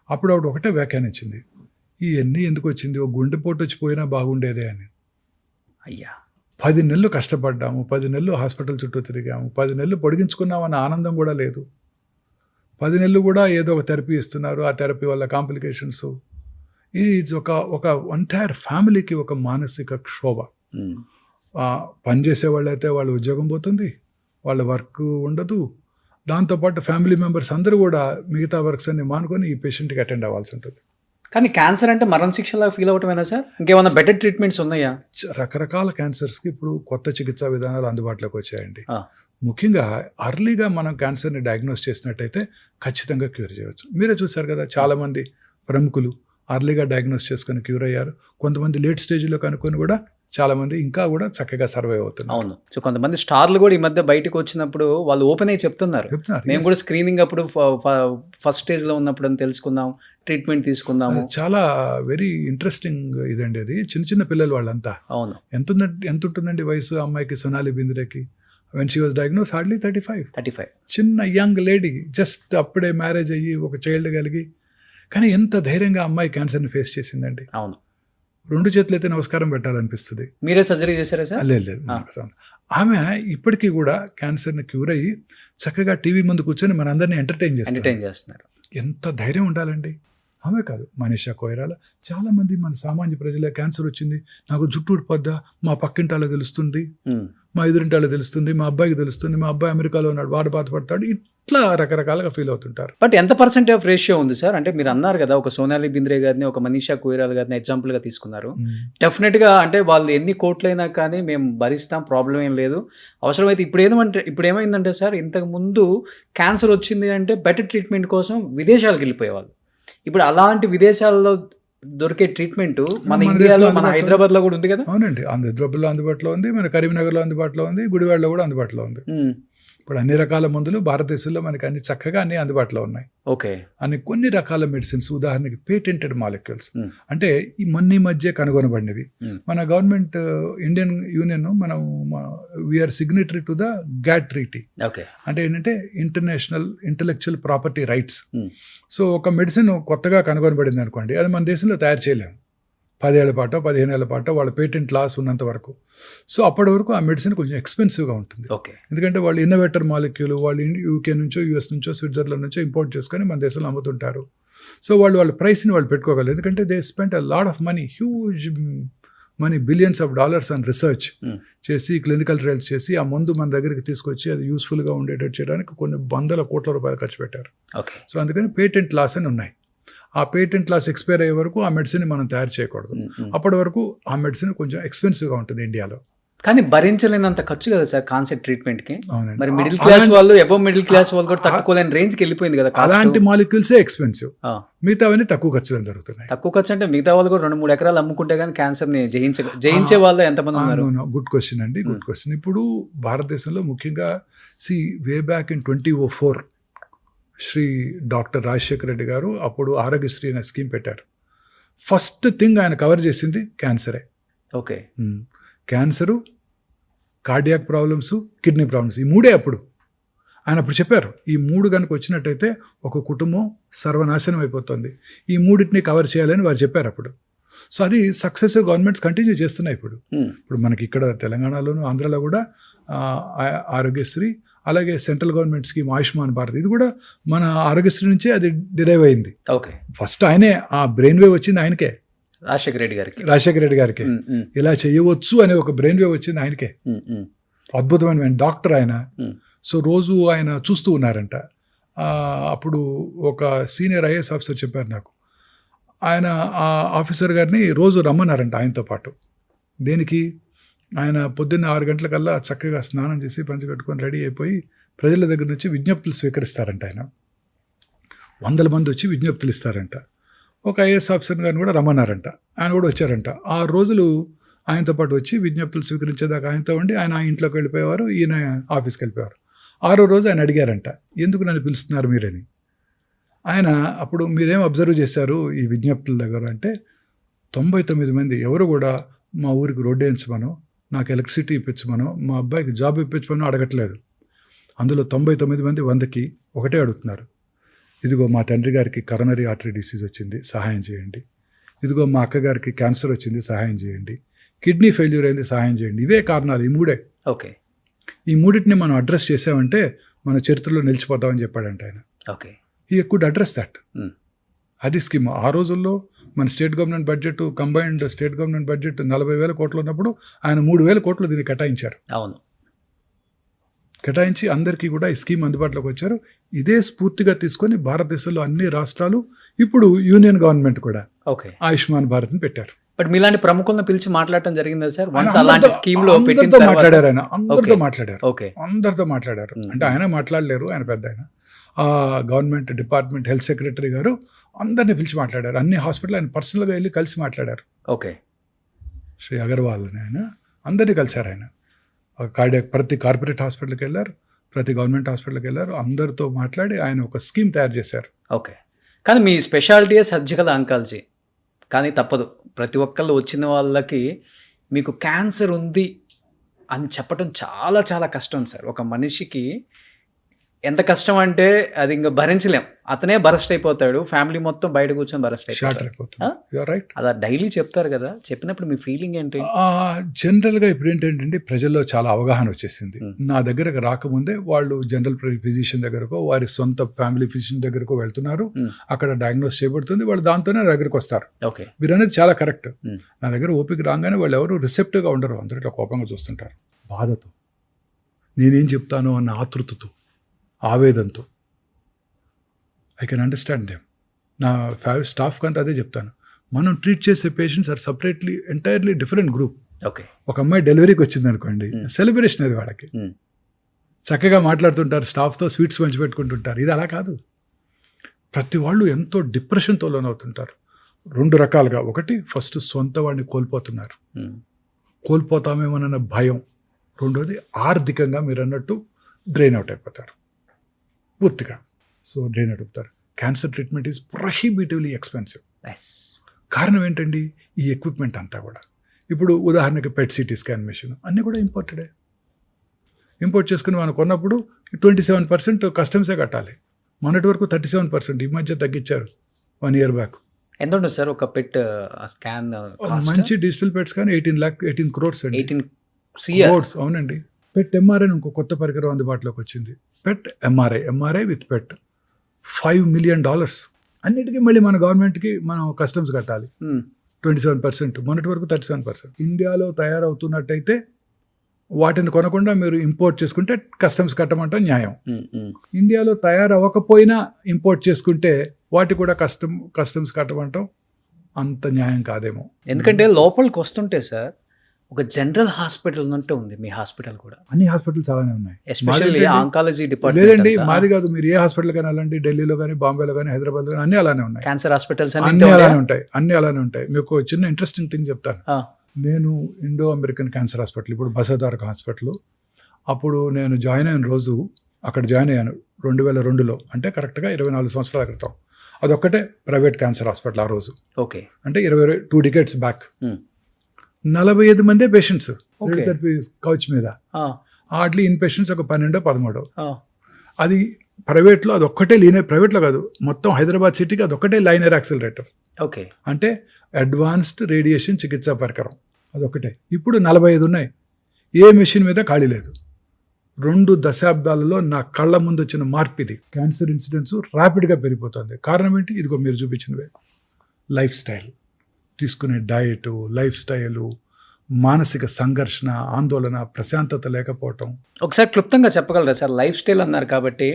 అప్పుడు ఆవిడ ఒకటే వ్యాఖ్యానించింది, ఇవన్నీ ఎందుకు వచ్చింది, ఒక గుండెపోటు వచ్చి పోయినా బాగుండేదే అని. అయ్యా. 10 నెలలు కష్టపడ్డాము, 10 నెలలు హాస్పిటల్ చుట్టూ తిరిగాము, 10 నెలలు పొడిగించుకున్నామన్న ఆనందం కూడా లేదు. 10 నెలలు కూడా ఏదో ఒక థెరపీ ఇస్తున్నారు, ఆ థెరపీ వల్ల కాంప్లికేషన్స్. ఇది ఒక ఒక ఎంటైర్ ఫ్యామిలీకి ఒక మానసిక క్షోభ. ఉమ్, పని చేసే వాళ్ళైతే వాళ్ళ ఉద్యోగం పోతుంది, వాళ్ళ వర్క్ ఉండదు. దాంతోపాటు ఫ్యామిలీ మెంబర్స్ అందరూ కూడా మిగతా వర్క్స్ అన్ని మానుకొని ఈ పేషెంట్కి అటెండ్ అవ్వాల్సి ఉంటుంది. కానీ క్యాన్సర్ అంటే మరణ శిక్షలా ఫీల్ అవటమేనా సార్? ఇంకేమైనా బెటర్ ట్రీట్మెంట్స్ ఉన్నాయా? రకరకాల క్యాన్సర్స్కి ఇప్పుడు కొత్త చికిత్సా విధానాలు అందుబాటులోకి వచ్చాయండి. ఆ. ముఖ్యంగా అర్లీగా మనం క్యాన్సర్ని డయాగ్నోస్ చేసినట్టయితే ఖచ్చితంగా క్యూర్ చేయవచ్చు. మీరే చూశారు కదా, చాలామంది ప్రముఖులు అర్లీగా డయాగ్నోస్ చేసుకొని క్యూర్ అయ్యారు. కొంతమంది లేట్ స్టేజ్లో కనుక్కొని కూడా చాలామంది ఇంకా కూడా చక్కగా సర్వైవ్ అవుతున్నారు. అవును. సో కొంతమంది స్టార్లు కూడా ఈ మధ్య బయటకు వచ్చినప్పుడు వాళ్ళు ఓపెన్ అయ్యి చెప్తున్నారు, మేము కూడా స్క్రీనింగ్ అప్పుడు ఫస్ట్ స్టేజ్లో ఉన్నప్పుడు అని తెలుసుకుందాం, ట్రీట్మెంట్ తీసుకుందాము. చాలా వెరీ ఇంట్రెస్టింగ్ ఇదండి అది. చిన్న చిన్న పిల్లలు వాళ్ళంతా. అవును. ఎంత ఉంటుందండి వయసు అమ్మాయికి, సొనాలి బింద్రేకి? When she was diagnose hardly 35. చిన్న యంగ్ లేడీ, జస్ట్ అప్పుడే మ్యారేజ్ అయ్యి ఒక చైల్డ్ కలిగి, కానీ ఎంత ధైర్యంగా అమ్మాయి క్యాన్సర్ని ఫేస్ చేసిందండి. అవును. 2 చేతులైతే నమస్కారం పెట్టాలనిపిస్తుంది. మీరే సర్జరీ చేశారా సార్? లేదు. ఆమె ఇప్పటికీ కూడా క్యాన్సర్ని క్యూర్ అయ్యి చక్కగా టీవీ ముందు కూర్చొని మన అందరినీ ఎంటర్టైన్ చేస్తున్నారు. ఎంత ధైర్యం ఉండాలండి. ఆమె కాదు, మనీషా కొయిరాల, చాలామంది మన సామాన్య ప్రజలే క్యాన్సర్ వచ్చింది, నాకు జుట్టు ఊడిపోద్దా, మా పక్కింటాలో తెలుస్తుంది, మా ఎదురింటాలో తెలుస్తుంది, మా అబ్బాయికి తెలుస్తుంది, మా అబ్బాయి అమెరికాలో ఉన్నాడు, వాడు బాధపడతాడు, ఇట్లా రకరకాలుగా ఫీల్ అవుతుంటారు. బట్ ఎంత పర్సెంట్ ఆఫ్ రేషియో ఉంది సార్? అంటే మీరు అన్నారు కదా, ఒక సోనాలి బింద్రే గారిని, ఒక మనీషా కొయిరాల గారిని ఎగ్జాంపుల్గా తీసుకున్నారు. డెఫినెట్గా అంటే వాళ్ళు ఎన్ని కోట్లైనా కానీ మేము భరిస్తాం, ప్రాబ్లం ఏం లేదు. అవసరమైతే ఇప్పుడు ఏమైందంటే సార్, ఇంతకు ముందు క్యాన్సర్ వచ్చింది అంటే బెటర్ ట్రీట్మెంట్ కోసం విదేశాలకు వెళ్ళిపోయేవాళ్ళు. ఇప్పుడు అలాంటి విదేశాల్లో దొరికే ట్రీట్మెంట్ మన ఇండియాలో, మన హైదరాబాద్లో కూడా ఉంది కదా. అవునండి, హైదరాబాద్లో అందుబాటులో ఉంది, మన కరీంనగర్లో అందుబాటులో ఉంది, గుడివాడలో కూడా అందుబాటులో ఉంది. ఇప్పుడు అన్ని రకాల మందులు భారతదేశంలో మనకి అన్ని చక్కగా అన్ని అందుబాటులో ఉన్నాయి. ఓకే. అన్ని కొన్ని రకాల మెడిసిన్స్, ఉదాహరణకి పేటెంటెడ్ మాలిక్యూల్స్, అంటే ఈ మధ్య కనుగొనబడినవి. మన గవర్నమెంట్, ఇండియన్ యూనియన్, మనం we are signatory to the GATT treaty. అంటే ఏంటంటే international intellectual property rights. So ఒక మెడిసిన్ కొత్తగా కనుగొనబడింది అనుకోండి, అది మన దేశంలో తయారు చేయలేము 10 ఏళ్ల పాటో 15 ఏళ్ల పాటో, వాళ్ళ పేటెంట్ లాస్ ఉన్నంత వరకు. సో అప్పటి వరకు ఆ మెడిసిన్ కొంచెం ఎక్స్పెన్సివ్గా ఉంటుంది. ఎందుకంటే వాళ్ళు ఇన్నోవేటర్ మాలిక్యూల్ వాళ్ళు యూకే నుంచో, యూఎస్ నుంచో, స్విట్జర్లాండ్ నుంచో ఇంపోర్ట్ చేసుకొని మన దేశంలో అమ్ముతుంటారు. సో వాళ్ళ ప్రైస్ని వాళ్ళు పెట్టుకోగలరు, ఎందుకంటే they spend a lot of money, huge money, billions of dollars and research చేసి, క్లినికల్ ట్రయల్స్ చేసి ఆ మందు మన దగ్గరికి తీసుకొచ్చి అది యూస్ఫుల్గా ఉండేటట్టు చేయడానికి కొన్ని వందల కోట్ల రూపాయలు ఖర్చు పెట్టారు. సో అందుకని పేటెంట్ లాస్ అని ఉన్నాయి. ఆ పేటెంట్ లాస్ ఎక్స్పైర్ అయ్యే వరకు ఆ మెడిసిన్ మనం తయారు చేయకూడదు. అప్పటి వరకు ఆ మెడిసిన్ కొంచెం ఎక్స్పెన్సివ్గా ఉంటుంది ఇండియాలో. కానీ భరించలేనంత ఖర్చు కదా సార్ కాన్సెప్ట్ ట్రీట్మెంట్కి. మరి మిడిల్ క్లాస్ వాళ్ళు, అబవ్ మిడిల్ క్లాస్ వాళ్ళు కూడా తక్కువలేని రేంజ్కి వెళ్ళిపోయింది కదా. అలాంటి మాలిక్యూల్సే ఎక్స్పెన్సివ్, మిగతావన్నీ తక్కువ ఖర్చులో జరుగుతున్నాయి. తక్కువ ఖర్చు అంటే మిగతా వాళ్ళు కూడా 2-3 ఎకరాలు అమ్ముకుంటే కానీ క్యాన్సర్ని జయించే వాళ్ళు ఎంతమంది ఉన్నారు? గుడ్ క్వశ్చన్ అండి, గుడ్ క్వశ్చన్. ఇప్పుడు భారతదేశంలో ముఖ్యంగా way back in 2004 Shri doctor Rajasekhara Reddy garu అప్పుడు ఆరోగ్యశ్రీ అనే స్కీమ్ పెట్టారు. ఫస్ట్ థింగ్ ఆయన కవర్ చేసింది క్యాన్సరే. Okay. Cancer, cardiac problems, kidney problems, ఈ 3 అప్పుడు ఆయన అప్పుడు చెప్పారు. ఈ 3 కనుక వచ్చినట్టయితే ఒక కుటుంబం సర్వనాశనం అయిపోతుంది, ఈ 3టిని కవర్ చేయాలని వారు చెప్పారు అప్పుడు. సో అది సక్సెసివ్ గవర్నమెంట్స్ కంటిన్యూ చేస్తున్నాయి. ఇప్పుడు మనకి ఇక్కడ తెలంగాణలోను, ఆంధ్రాలో కూడా ఆరోగ్యశ్రీ, అలాగే central government scheme Ayushman Bharat, ఇది కూడా మన ఆరోగ్యశ్రీ నుంచే అది డిరైవ్ అయింది. ఫస్ట్ ఆయనే ఆ బ్రెయిన్ వేవ్ వచ్చింది ఆయనకే, రాజశేఖర రెడ్డి గారికి. ఇలా చేయవచ్చు అనే ఒక బ్రెయిన్ వేవ్ వచ్చింది ఆయనకే. అద్భుతమైన డాక్టర్ ఆయన. సో రోజు ఆయన చూస్తూ ఉన్నారంట. అప్పుడు ఒక సీనియర్ ఐఏఎస్ ఆఫీసర్ చెప్పారు నాకు, ఆయన ఆ ఆఫీసర్ గారిని రోజు రమ్మన్నారంట ఆయనతో పాటు. దేనికి? ఆయన పొద్దున్న 6 గంటలకల్లా చక్కగా స్నానం చేసి పంచె కట్టుకొని రెడీ అయిపోయి ప్రజల దగ్గర నుంచి విజ్ఞప్తులు స్వీకరిస్తారంట. ఆయన 100 మంది వచ్చి విజ్ఞప్తులు ఇస్తారంట. ఒక ఐఏఎస్ ఆఫీసర్ గారిని కూడా రమ్మన్నారంట. ఆయన కూడా వచ్చారంట. 6 రోజులు ఆయనతో పాటు వచ్చి విజ్ఞప్తులు స్వీకరించేదాకా ఆయనతో ఉండి ఆయన ఇంట్లోకి వెళ్ళిపోయేవారు, ఈయన ఆఫీస్కి వెళ్ళిపోయేవారు. 6వ రోజు ఆయన అడిగారంట, ఎందుకు నన్ను పిలుస్తున్నారు మీరని. ఆయన అప్పుడు మీరేం అబ్జర్వ్ చేశారు ఈ విజ్ఞప్తుల దగ్గర అంటే 99 మంది ఎవరు కూడా మా ఊరికి రోడ్డు వేయించమనో, నాకు ఎలక్ట్రిసిటీ ఇప్పించమనో, మా అబ్బాయికి జాబ్ ఇప్పించమనో అడగట్లేదు. అందులో 99 మంది 100కి ఒకటే అడుగుతున్నారు, ఇదిగో మా తండ్రి గారికి కరోనరీ ఆర్టరీ డిసీజ్ వచ్చింది, సహాయం చేయండి. ఇదిగో మా అక్కగారికి క్యాన్సర్ వచ్చింది, సహాయం చేయండి. కిడ్నీ ఫెయిల్యూర్ అయింది, సహాయం చేయండి. ఇవే కారణాలు, ఈ 3. ఓకే. ఈ 3టిని మనం అడ్రస్ చేసామంటే మన చరిత్రలో నిలిచిపోతామని చెప్పాడంట ఆయన. ఓకే. ఈ కుడ్ అడ్రస్ దట్. అది స్కీమ్. ఆ రోజుల్లో మన state government budget, combined state government budget 40,000 కోట్లు ఉన్నప్పుడు ఆయన 3,000 కోట్లు దీన్ని కేటాయించారు. అవును. కేటాయించి అందరికీ కూడా ఈ స్కీమ్ అందుబాటులోకి వచ్చారు. ఇదే స్ఫూర్తిగా తీసుకొని భారతదేశంలో అన్ని రాష్ట్రాలు, ఇప్పుడు యూనియన్ గవర్నమెంట్ కూడా ఓకే, ఆయుష్మాన్ భారత్ని పెట్టారు. బట్ మీలాంటి ప్రముఖులను పిలిచి మాట్లాడటం జరిగిందా సార్? ఆయన అలాంటి స్కీమ్ లో అందరితో మాట్లాడారు. ఆయన అందరితో మాట్లాడారు. ఓకే. అందరితో మాట్లాడారు. అంటే ఆయన మాట్లాడలేరు, ఆయన పెద్ద ఆయన. ఆ గవర్నమెంట్ డిపార్ట్మెంట్ హెల్త్ సెక్రటరీ గారు అందరినీ పిలిచి మాట్లాడారు. అన్ని హాస్పిటల్ ఆయన పర్సనల్గా వెళ్ళి కలిసి మాట్లాడారు. ఓకే. శ్రీ అగర్వాల్ అని ఆయన అందరినీ కలిశారు. ఆయన కార్డియాక్ ప్రతి కార్పొరేట్ హాస్పిటల్కి వెళ్ళారు, ప్రతి గవర్నమెంట్ హాస్పిటల్కి వెళ్ళారు. అందరితో మాట్లాడి ఆయన ఒక స్కీమ్ తయారు చేశారు. ఓకే. కానీ మీ స్పెషాలిటీయే సర్జికల్ ఆంకాలజీ. కానీ తప్పదు, ప్రతి ఒక్కళ్ళు వచ్చిన వాళ్ళకి మీకు క్యాన్సర్ ఉంది అని చెప్పడం చాలా చాలా కష్టం సార్. ఒక మనిషికి ఎంత కష్టం అంటే అది ఇంకా భరించలేం. అతనే బరస్ట్ అయిపోతాడు, ఫ్యామిలీ మొత్తం బయట కూర్చొని బరస్ట్ అయిపోతాడు. అలా డైలీ చెప్తారు కదా, చెప్పినప్పుడు మీ ఫీలింగ్ ఏంటి? జనరల్గా ఇప్పుడు ఏంటంటే ప్రజల్లో చాలా అవగాహన వచ్చేసింది. నా దగ్గరకు రాకముందే వాళ్ళు జనరల్ ఫిజిషియన్ దగ్గరకు, వారి సొంత ఫ్యామిలీ ఫిజిషియన్ దగ్గరకు వెళ్తున్నారు. అక్కడ డయాగ్నోస్ చేయబడుతుంది, వాళ్ళు దాంతోనే నా దగ్గరకు వస్తారు. ఓకే, మీరు అనేది చాలా కరెక్ట్. నా దగ్గర ఓపిక రాగానే వాళ్ళు ఎవరు రిసెప్టివ్గా ఉండరు, అందరూ ఇట్లా కోపంగా చూస్తుంటారు. బాధతో, నేనేం చెప్తాను అన్న ఆతృతతో, ఆవేదంతో. I can understand them. నా స్టాఫ్కి అంతా అదే చెప్తాను. మనం ట్రీట్ చేసే patients are separately entirely different group. Okay. ఒక అమ్మాయి డెలివరీకి వచ్చింది అనుకోండి, సెలబ్రేషన్ అది వాళ్ళకి. చక్కగా మాట్లాడుతుంటారు, స్టాఫ్తో స్వీట్స్ పంచి పెట్టుకుంటుంటారు. ఇది అలా కాదు. ప్రతి వాళ్ళు ఎంతో డిప్రెషన్తో లోనవుతుంటారు. 2 రకాలుగా. ఒకటి, ఫస్ట్ సొంత వాడిని కోల్పోతున్నారు, కోల్పోతామేమోనన్న భయం. రెండోది, ఆర్థికంగా మీరు అన్నట్టు డ్రైన్ అవుట్ అయిపోతారు పూర్తిగా. సో డ్రైన్ అవుట్ అవుతారు. Cancer treatment is prohibitively expensive. కారణం ఏంటండి? ఈ ఎక్విప్మెంట్ అంతా కూడా. ఇప్పుడు ఉదాహరణకి పెట్ సిటీ స్కాన్ మెషిన్ అన్నీ కూడా ఇంపోర్టెడే. ఇంపోర్ట్ చేసుకుని మనం కొన్నప్పుడు 27% కస్టమ్సే కట్టాలి. మొన్నటి వరకు 37%, ఈ మధ్య తగ్గించారు 1 year బ్యాక్. ఎంత ఉంటుంది సార్ ఒక పెట్ స్కాన్? మంచి డిజిటల్ పెట్ స్కాన్ 18 crores అండి. 18 crores, అవునండి. పెట్ ఎంఆర్ఐ ఇంకో కొత్త పరికరం అందుబాటులోకి వచ్చింది. పెట్ ఎంఆర్ఐ విత్ పెట్ $5 million. అన్నిటికీ మళ్ళీ మన గవర్నమెంట్కి మనం కస్టమ్స్ కట్టాలి 27%. మొన్నటి వరకు 37%. ఇండియాలో తయారవుతున్నట్టయితే వాటిని కొనకుండా మీరు ఇంపోర్ట్ చేసుకుంటే కస్టమ్స్ కట్టమంటాం న్యాయం. ఇండియాలో తయారవ్వకపోయినా ఇంపోర్ట్ చేసుకుంటే వాటి కూడా కస్టమ్స్ కట్టమంటాం అంత న్యాయం కాదేమో. ఎందుకంటే లోపలికి వస్తుంటే సార్ ఒక జనరల్ హాస్పిటల్ ఉన్నట్టు ఉంది మీ హాస్పిటల్ కూడా. అన్ని హాస్పిటల్స్ అలానే ఉన్నాయి, ఎస్పెషల్లీ ఆంకాలజీ డిపార్ట్మెంట్. లేదండి, మాది కాదు. మీరు ఏ హాస్పిటల్ కానీ వెళ్ళండి, ఢిల్లీలో కానీ, బాంబేలో కానీ, హైదరాబాద్లో కానీ అన్ని అలానే ఉన్నాయి. క్యాన్సర్ హాస్పిటల్స్ అన్ని అలానే ఉంటాయి, అన్ని అలానే ఉంటాయి. మీకు చిన్న ఇంట్రెస్టింగ్ థింగ్ చెప్తాను. నేను ఇండో అమెరికన్ క్యాన్సర్ హాస్పిటల్, ఇప్పుడు బసవతారక హాస్పిటల్, అప్పుడు నేను జాయిన్ అయిన రోజు అక్కడ జాయిన్ అయ్యాను 2002లో, అంటే కరెక్ట్గా 24 సంవత్సరాల క్రితం. అదొక్కటే ప్రైవేట్ క్యాన్సర్ హాస్పిటల్ ఆ రోజు. ఓకే, అంటే 2 decades బ్యాక్. 45 మందే పేషెంట్స్ కౌచ్ మీద. హార్డ్లీ ఇన్ పేషెంట్స్ ఒక 12-13. అది ప్రైవేట్లో అదొక్కటే లీనియర్, ప్రైవేట్లో కాదు మొత్తం హైదరాబాద్ సిటీకి అదొక్కటే లైనర్ యాక్సిలరేటర్. ఓకే, అంటే అడ్వాన్స్డ్ రేడియేషన్ చికిత్సా పరికరం అదొక్కటే. ఇప్పుడు 45 ఉన్నాయి. ఏ మెషిన్ మీద ఖాళీ లేదు. 2 దశాబ్దాలలో నా కళ్ళ ముందు వచ్చిన మార్పు ఇది. క్యాన్సర్ ఇన్సిడెంట్స్ ర్యాపిడ్గా పెరిగిపోతుంది. కారణం ఏంటి? ఇదిగో మీరు చూపించినవే. లైఫ్ స్టైల్, తీసుకునే డయటు, లైఫ్ స్టైలు, మానసిక సంఘర్షణ, ఆందోళన, ప్రశాంతత లేకపోవటం. ఒకసారి క్లుప్తంగా చెప్పగలరా సార్? లైఫ్ స్టైల్ అన్నారు కాబట్టి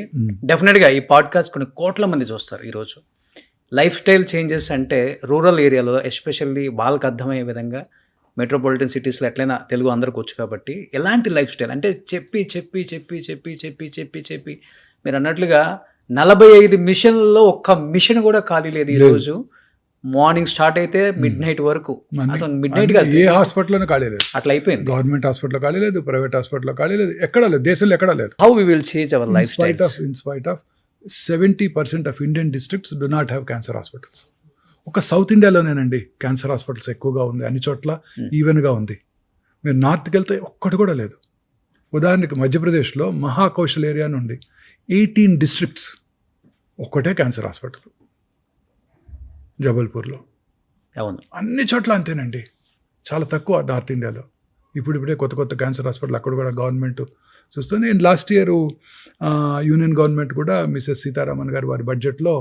డెఫినెట్గా ఈ పాడ్కాస్ట్ కొన్ని కోట్ల మంది చూస్తారు ఈరోజు. లైఫ్ స్టైల్ చేంజెస్ అంటే రూరల్ ఏరియాలో ఎస్పెషల్లీ వాళ్ళకి అర్థమయ్యే విధంగా, మెట్రోపాలిటన్ సిటీస్లో ఎట్లయినా తెలుగు అందరికి వచ్చు కాబట్టి, ఎలాంటి లైఫ్ స్టైల్ అంటే చెప్పి చెప్పి చెప్పి చెప్పి చెప్పి చెప్పి చెప్పి మీరు అన్నట్లుగా 45 మిషన్లలో ఒక్క మిషన్ కూడా ఖాళీ లేదు ఈరోజు. మార్నింగ్ స్టార్ట్ అయితే మిడ్ నైట్ వరకు, అసలు మిడ్ నైట్ కాదు, ఏ హాస్పిటల్లోనే ఖాళీ లేదు. అట్లా అయిపోయింది. గవర్నమెంట్ హాస్పిటల్లో ఖాళీ లేదు, ప్రైవేట్ హాస్పిటల్లో ఖాళీ లేదు, ఎక్కడా లేదు, దేశంలో ఎక్కడా లేదు. How we will change our lifestyles? In spite of 70% of Indian districts do not have cancer hospitals. ఒక సౌత్ ఇండియాలోనేనండి క్యాన్సర్ హాస్పిటల్స్ ఎక్కువగా ఉంది, అన్ని చోట్ల ఈవెన్గా ఉంది. మీరు నార్త్కి వెళ్తే ఒక్కటి కూడా లేదు. ఉదాహరణకి మధ్యప్రదేశ్లో మహాకౌశల్ ఏరియా నుండి 18 డిస్ట్రిక్ట్స్ ఒక్కటే క్యాన్సర్ హాస్పిటల్, జబల్పూర్లో. అవును, అన్ని చోట్ల అంతేనండి, చాలా తక్కువ నార్త్ ఇండియాలో. ఇప్పుడిప్పుడే కొత్త కొత్త క్యాన్సర్ హాస్పిటల్ అక్కడ కూడా గవర్నమెంట్ చూస్తుంది. And last year union government కూడా మిసెస్ సీతారామన్ గారు వారి బడ్జెట్లో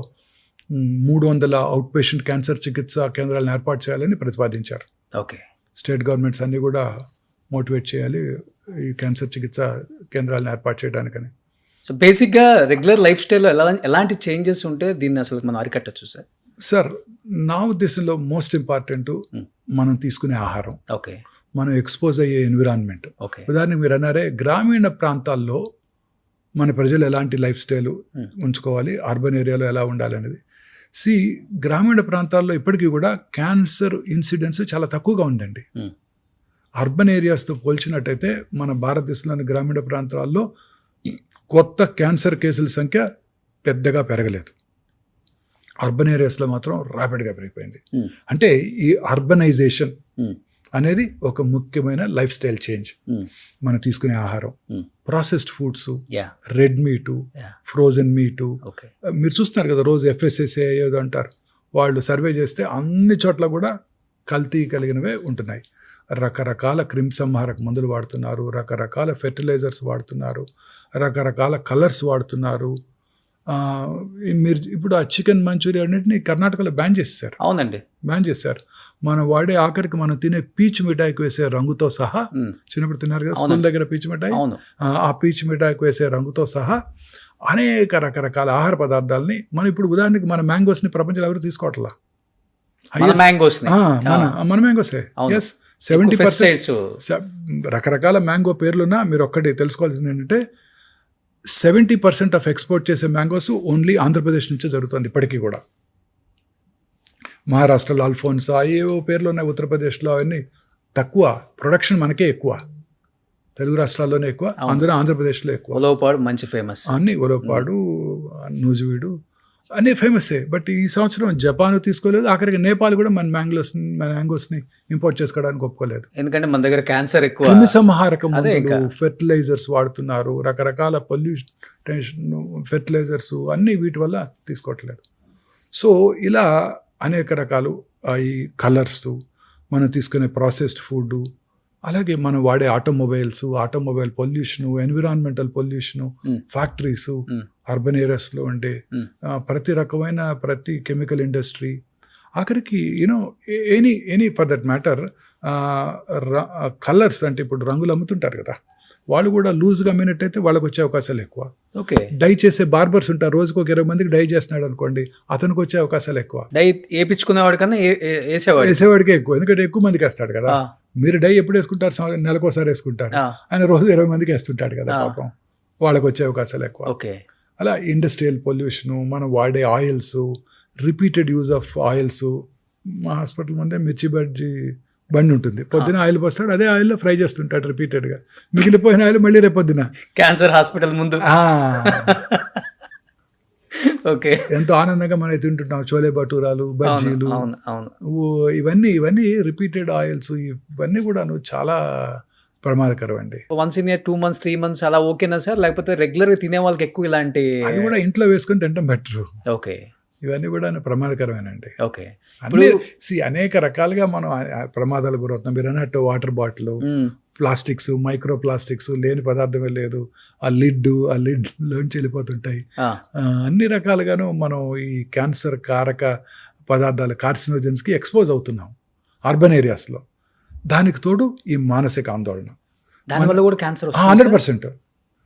300 అవుట్ పేషెంట్ క్యాన్సర్ చికిత్సా కేంద్రాలను ఏర్పాటు చేయాలని ప్రతిపాదించారు. ఓకే, స్టేట్ గవర్నమెంట్స్ అన్నీ కూడా మోటివేట్ చేయాలి ఈ క్యాన్సర్ చికిత్సా కేంద్రాలను ఏర్పాటు చేయడానికని. సో బేసిక్గా రెగ్యులర్ లైఫ్ స్టైల్లో ఎలాంటి చేంజెస్ ఉంటే దీన్ని అసలు మనం అరికట్టచ్చు సార్? సార్, నా ఉద్దేశంలో మోస్ట్ ఇంపార్టెంట్ మనం తీసుకునే ఆహారం, ఓకే, మనం ఎక్స్పోజ్ అయ్యే ఎన్విరాన్మెంట్. ఓకే, ఉదాహరణకి మీరు అన్నారే గ్రామీణ ప్రాంతాల్లో మన ప్రజలు ఎలాంటి లైఫ్ స్టైల్ ఉంచుకోవాలి, అర్బన్ ఏరియాలో ఎలా ఉండాలి అనేది. గ్రామీణ ప్రాంతాల్లో ఇప్పటికీ కూడా క్యాన్సర్ ఇన్సిడెన్స్ చాలా తక్కువగా ఉందండి. అర్బన్ ఏరియాస్తో పోల్చినట్టయితే మన భారతదేశంలోని గ్రామీణ ప్రాంతాల్లో కొత్త క్యాన్సర్ కేసుల సంఖ్య పెద్దగా పెరగలేదు. అర్బన్ ఏరియాస్లో మాత్రం ర్యాపిడ్గా పెరిగిపోయింది. అంటే ఈ అర్బనైజేషన్ అనేది ఒక ముఖ్యమైన లైఫ్ స్టైల్ చేంజ్. మనం తీసుకునే ఆహారం, processed foods, red meat, frozen meat. మీరు చూస్తున్నారు కదా రోజు FSSAI ఏదో అంటారు, వాళ్ళు సర్వే చేస్తే అన్ని చోట్ల కూడా కల్తీ కలిగినవే ఉంటున్నాయి. రకరకాల క్రిమిసంహారక మందులు వాడుతున్నారు, రకరకాల ఫెర్టిలైజర్స్ వాడుతున్నారు, రకరకాల కలర్స్ వాడుతున్నారు. మీరు ఇప్పుడు ఆ చికెన్ మంచూరియా అన్నింటినీ కర్ణాటకలో బ్యాన్ చేశారు. అవునండి, బ్యాన్ చేశారు. మనం వాడే ఆఖరికి మనం తినే పీచ్ మిఠాయికి వేసే రంగుతో సహా, చిన్నప్పుడు తిన్నారు కదా స్కూల్ దగ్గర పీచ్ మిఠాయి, ఆ పీచ్ మిఠాయికి వేసే రంగుతో సహా అనేక రకరకాల ఆహార పదార్థాలని మనం ఇప్పుడు ఉదాహరణకి మన మ్యాంగోస్ని ప్రపంచంలో ఎవరు తీసుకోవట్లా. మన మ్యాంగోసే 70% రకరకాల మ్యాంగో పేర్లున్నా మీరు ఒక్కటి తెలుసుకోవాల్సింది ఏంటంటే 70% ఆఫ్ ఎక్స్పోర్ట్ చేసే మ్యాంగోస్ ఓన్లీ ఆంధ్రప్రదేశ్ నుంచే జరుగుతుంది ఇప్పటికీ కూడా. మహారాష్ట్రలో అల్ఫోన్సా ఏవో పేర్లు ఉన్నాయి, ఉత్తరప్రదేశ్లో అవన్నీ తక్కువ, ప్రొడక్షన్ మనకే ఎక్కువ, తెలుగు రాష్ట్రాల్లోనే ఎక్కువ, అందులో ఆంధ్రప్రదేశ్లో ఎక్కువ. ఉలవపాడు మంచి ఫేమస్, అన్ని ఉలవపాడు, నూజివీడు అన్నీ ఫేమసే. బట్ ఈ సంవత్సరం జపాన్ తీసుకోలేదు, ఆఖరికి నేపాల్ కూడా మన మ్యాంగోస్ని ఇంపోర్ట్ చేసుకోవడానికి ఒప్పుకోలేదు. ఎందుకంటే మన దగ్గర క్యాన్సర్ ఎక్కువ, క్రిమిసంహారక మందులు, ఫెర్టిలైజర్స్ వాడుతున్నారు, రకరకాల పొల్యూషన్ ఫెర్టిలైజర్స్ అన్నీ వీటి వల్ల తీసుకోవట్లేదు. సో ఇలా అనేక రకాలు ఈ కలర్స్, మనం తీసుకునే ప్రాసెస్డ్ ఫుడ్, అలాగే మనం వాడే automobile pollution, environmental pollution, factories, urban ఏరియాస్లో ఉండే ప్రతి కెమికల్ ఇండస్ట్రీ, ఆఖరికి any for that matter colours, అంటే ఇప్పుడు రంగులు అమ్ముతుంటారు కదా, వాళ్ళు కూడా లూజ్గా అమ్మినట్టయితే వాళ్ళకి వచ్చే అవకాశాలు ఎక్కువ. ఓకే, డై చేసే బార్బర్స్ ఉంటారు, రోజుకు ఒక 20 మందికి డై చేస్తున్నాడు అనుకోండి, అతనికి వచ్చే అవకాశాలు ఎక్కువ. డై వేయించుకునేవాడి కన్నా వేసేవాడికే ఎక్కువ, ఎందుకంటే ఎక్కువ మందికి వేస్తాడు కదా. మీరు డై ఎప్పుడు వేసుకుంటారు? నెలకోసారి వేసుకుంటారు, ఆయన రోజు 20 మందికి వేస్తుంటాడు కదా, పాపం వాళ్ళకి వచ్చే అవకాశాలు ఎక్కువ. ఓకే, అలా ఇండస్ట్రియల్ పొల్యూషను, మనం వాడే oils, repeated use of oils. మా హాస్పిటల్ ముందే మిర్చి బండి ఉంటుంది, పొద్దున ఆయిల్ పోస్తాడు, అదే ఆయిల్లో ఫ్రై చేస్తుంటాడు రిపీటెడ్గా, మిగిలిపోయిన ఆయిల్ మళ్ళీ రేపొద్దున క్యాన్సర్ హాస్పిటల్ ముందు. ఓకే, ఎంతో ఆనందంగా మనం తింటుంటాం చోలే భటూరాలు, బజ్జీలు, ఇవన్నీ రిపీటెడ్ ఆయిల్స్, ఇవన్నీ కూడా చాలా ప్రమాదకరం అండి. వన్స్ ఇన్ 2 months 3 months అలా ఓకేనా సార్? లేకపోతే రెగ్యులర్గా తినే వాళ్ళకి ఎక్కువ ఇలాంటి అది కూడా ఇంట్లో వేసుకొని తినడం బెటర్. ఓకే, ఇవన్నీ కూడా ప్రమాదకరమేనండి. ఓకే, అనేక రకాలుగా మనం ప్రమాదాలు గురవుతున్నాం. మీరు అన్నట్టు water bottle, plastics, micro plastics, లేని పదార్థమే లేదు, ఆ లిడ్లోంచి వెళ్ళిపోతుంటాయి. అన్ని రకాలుగాను మనం ఈ క్యాన్సర్ కారక పదార్థాలు, కార్సినోజన్స్కి ఎక్స్పోజ్ అవుతున్నాం అర్బన్ ఏరియాస్లో. దానికి తోడు ఈ మానసిక ఆందోళన, దానివల్ల కూడా క్యాన్సర్ 100%.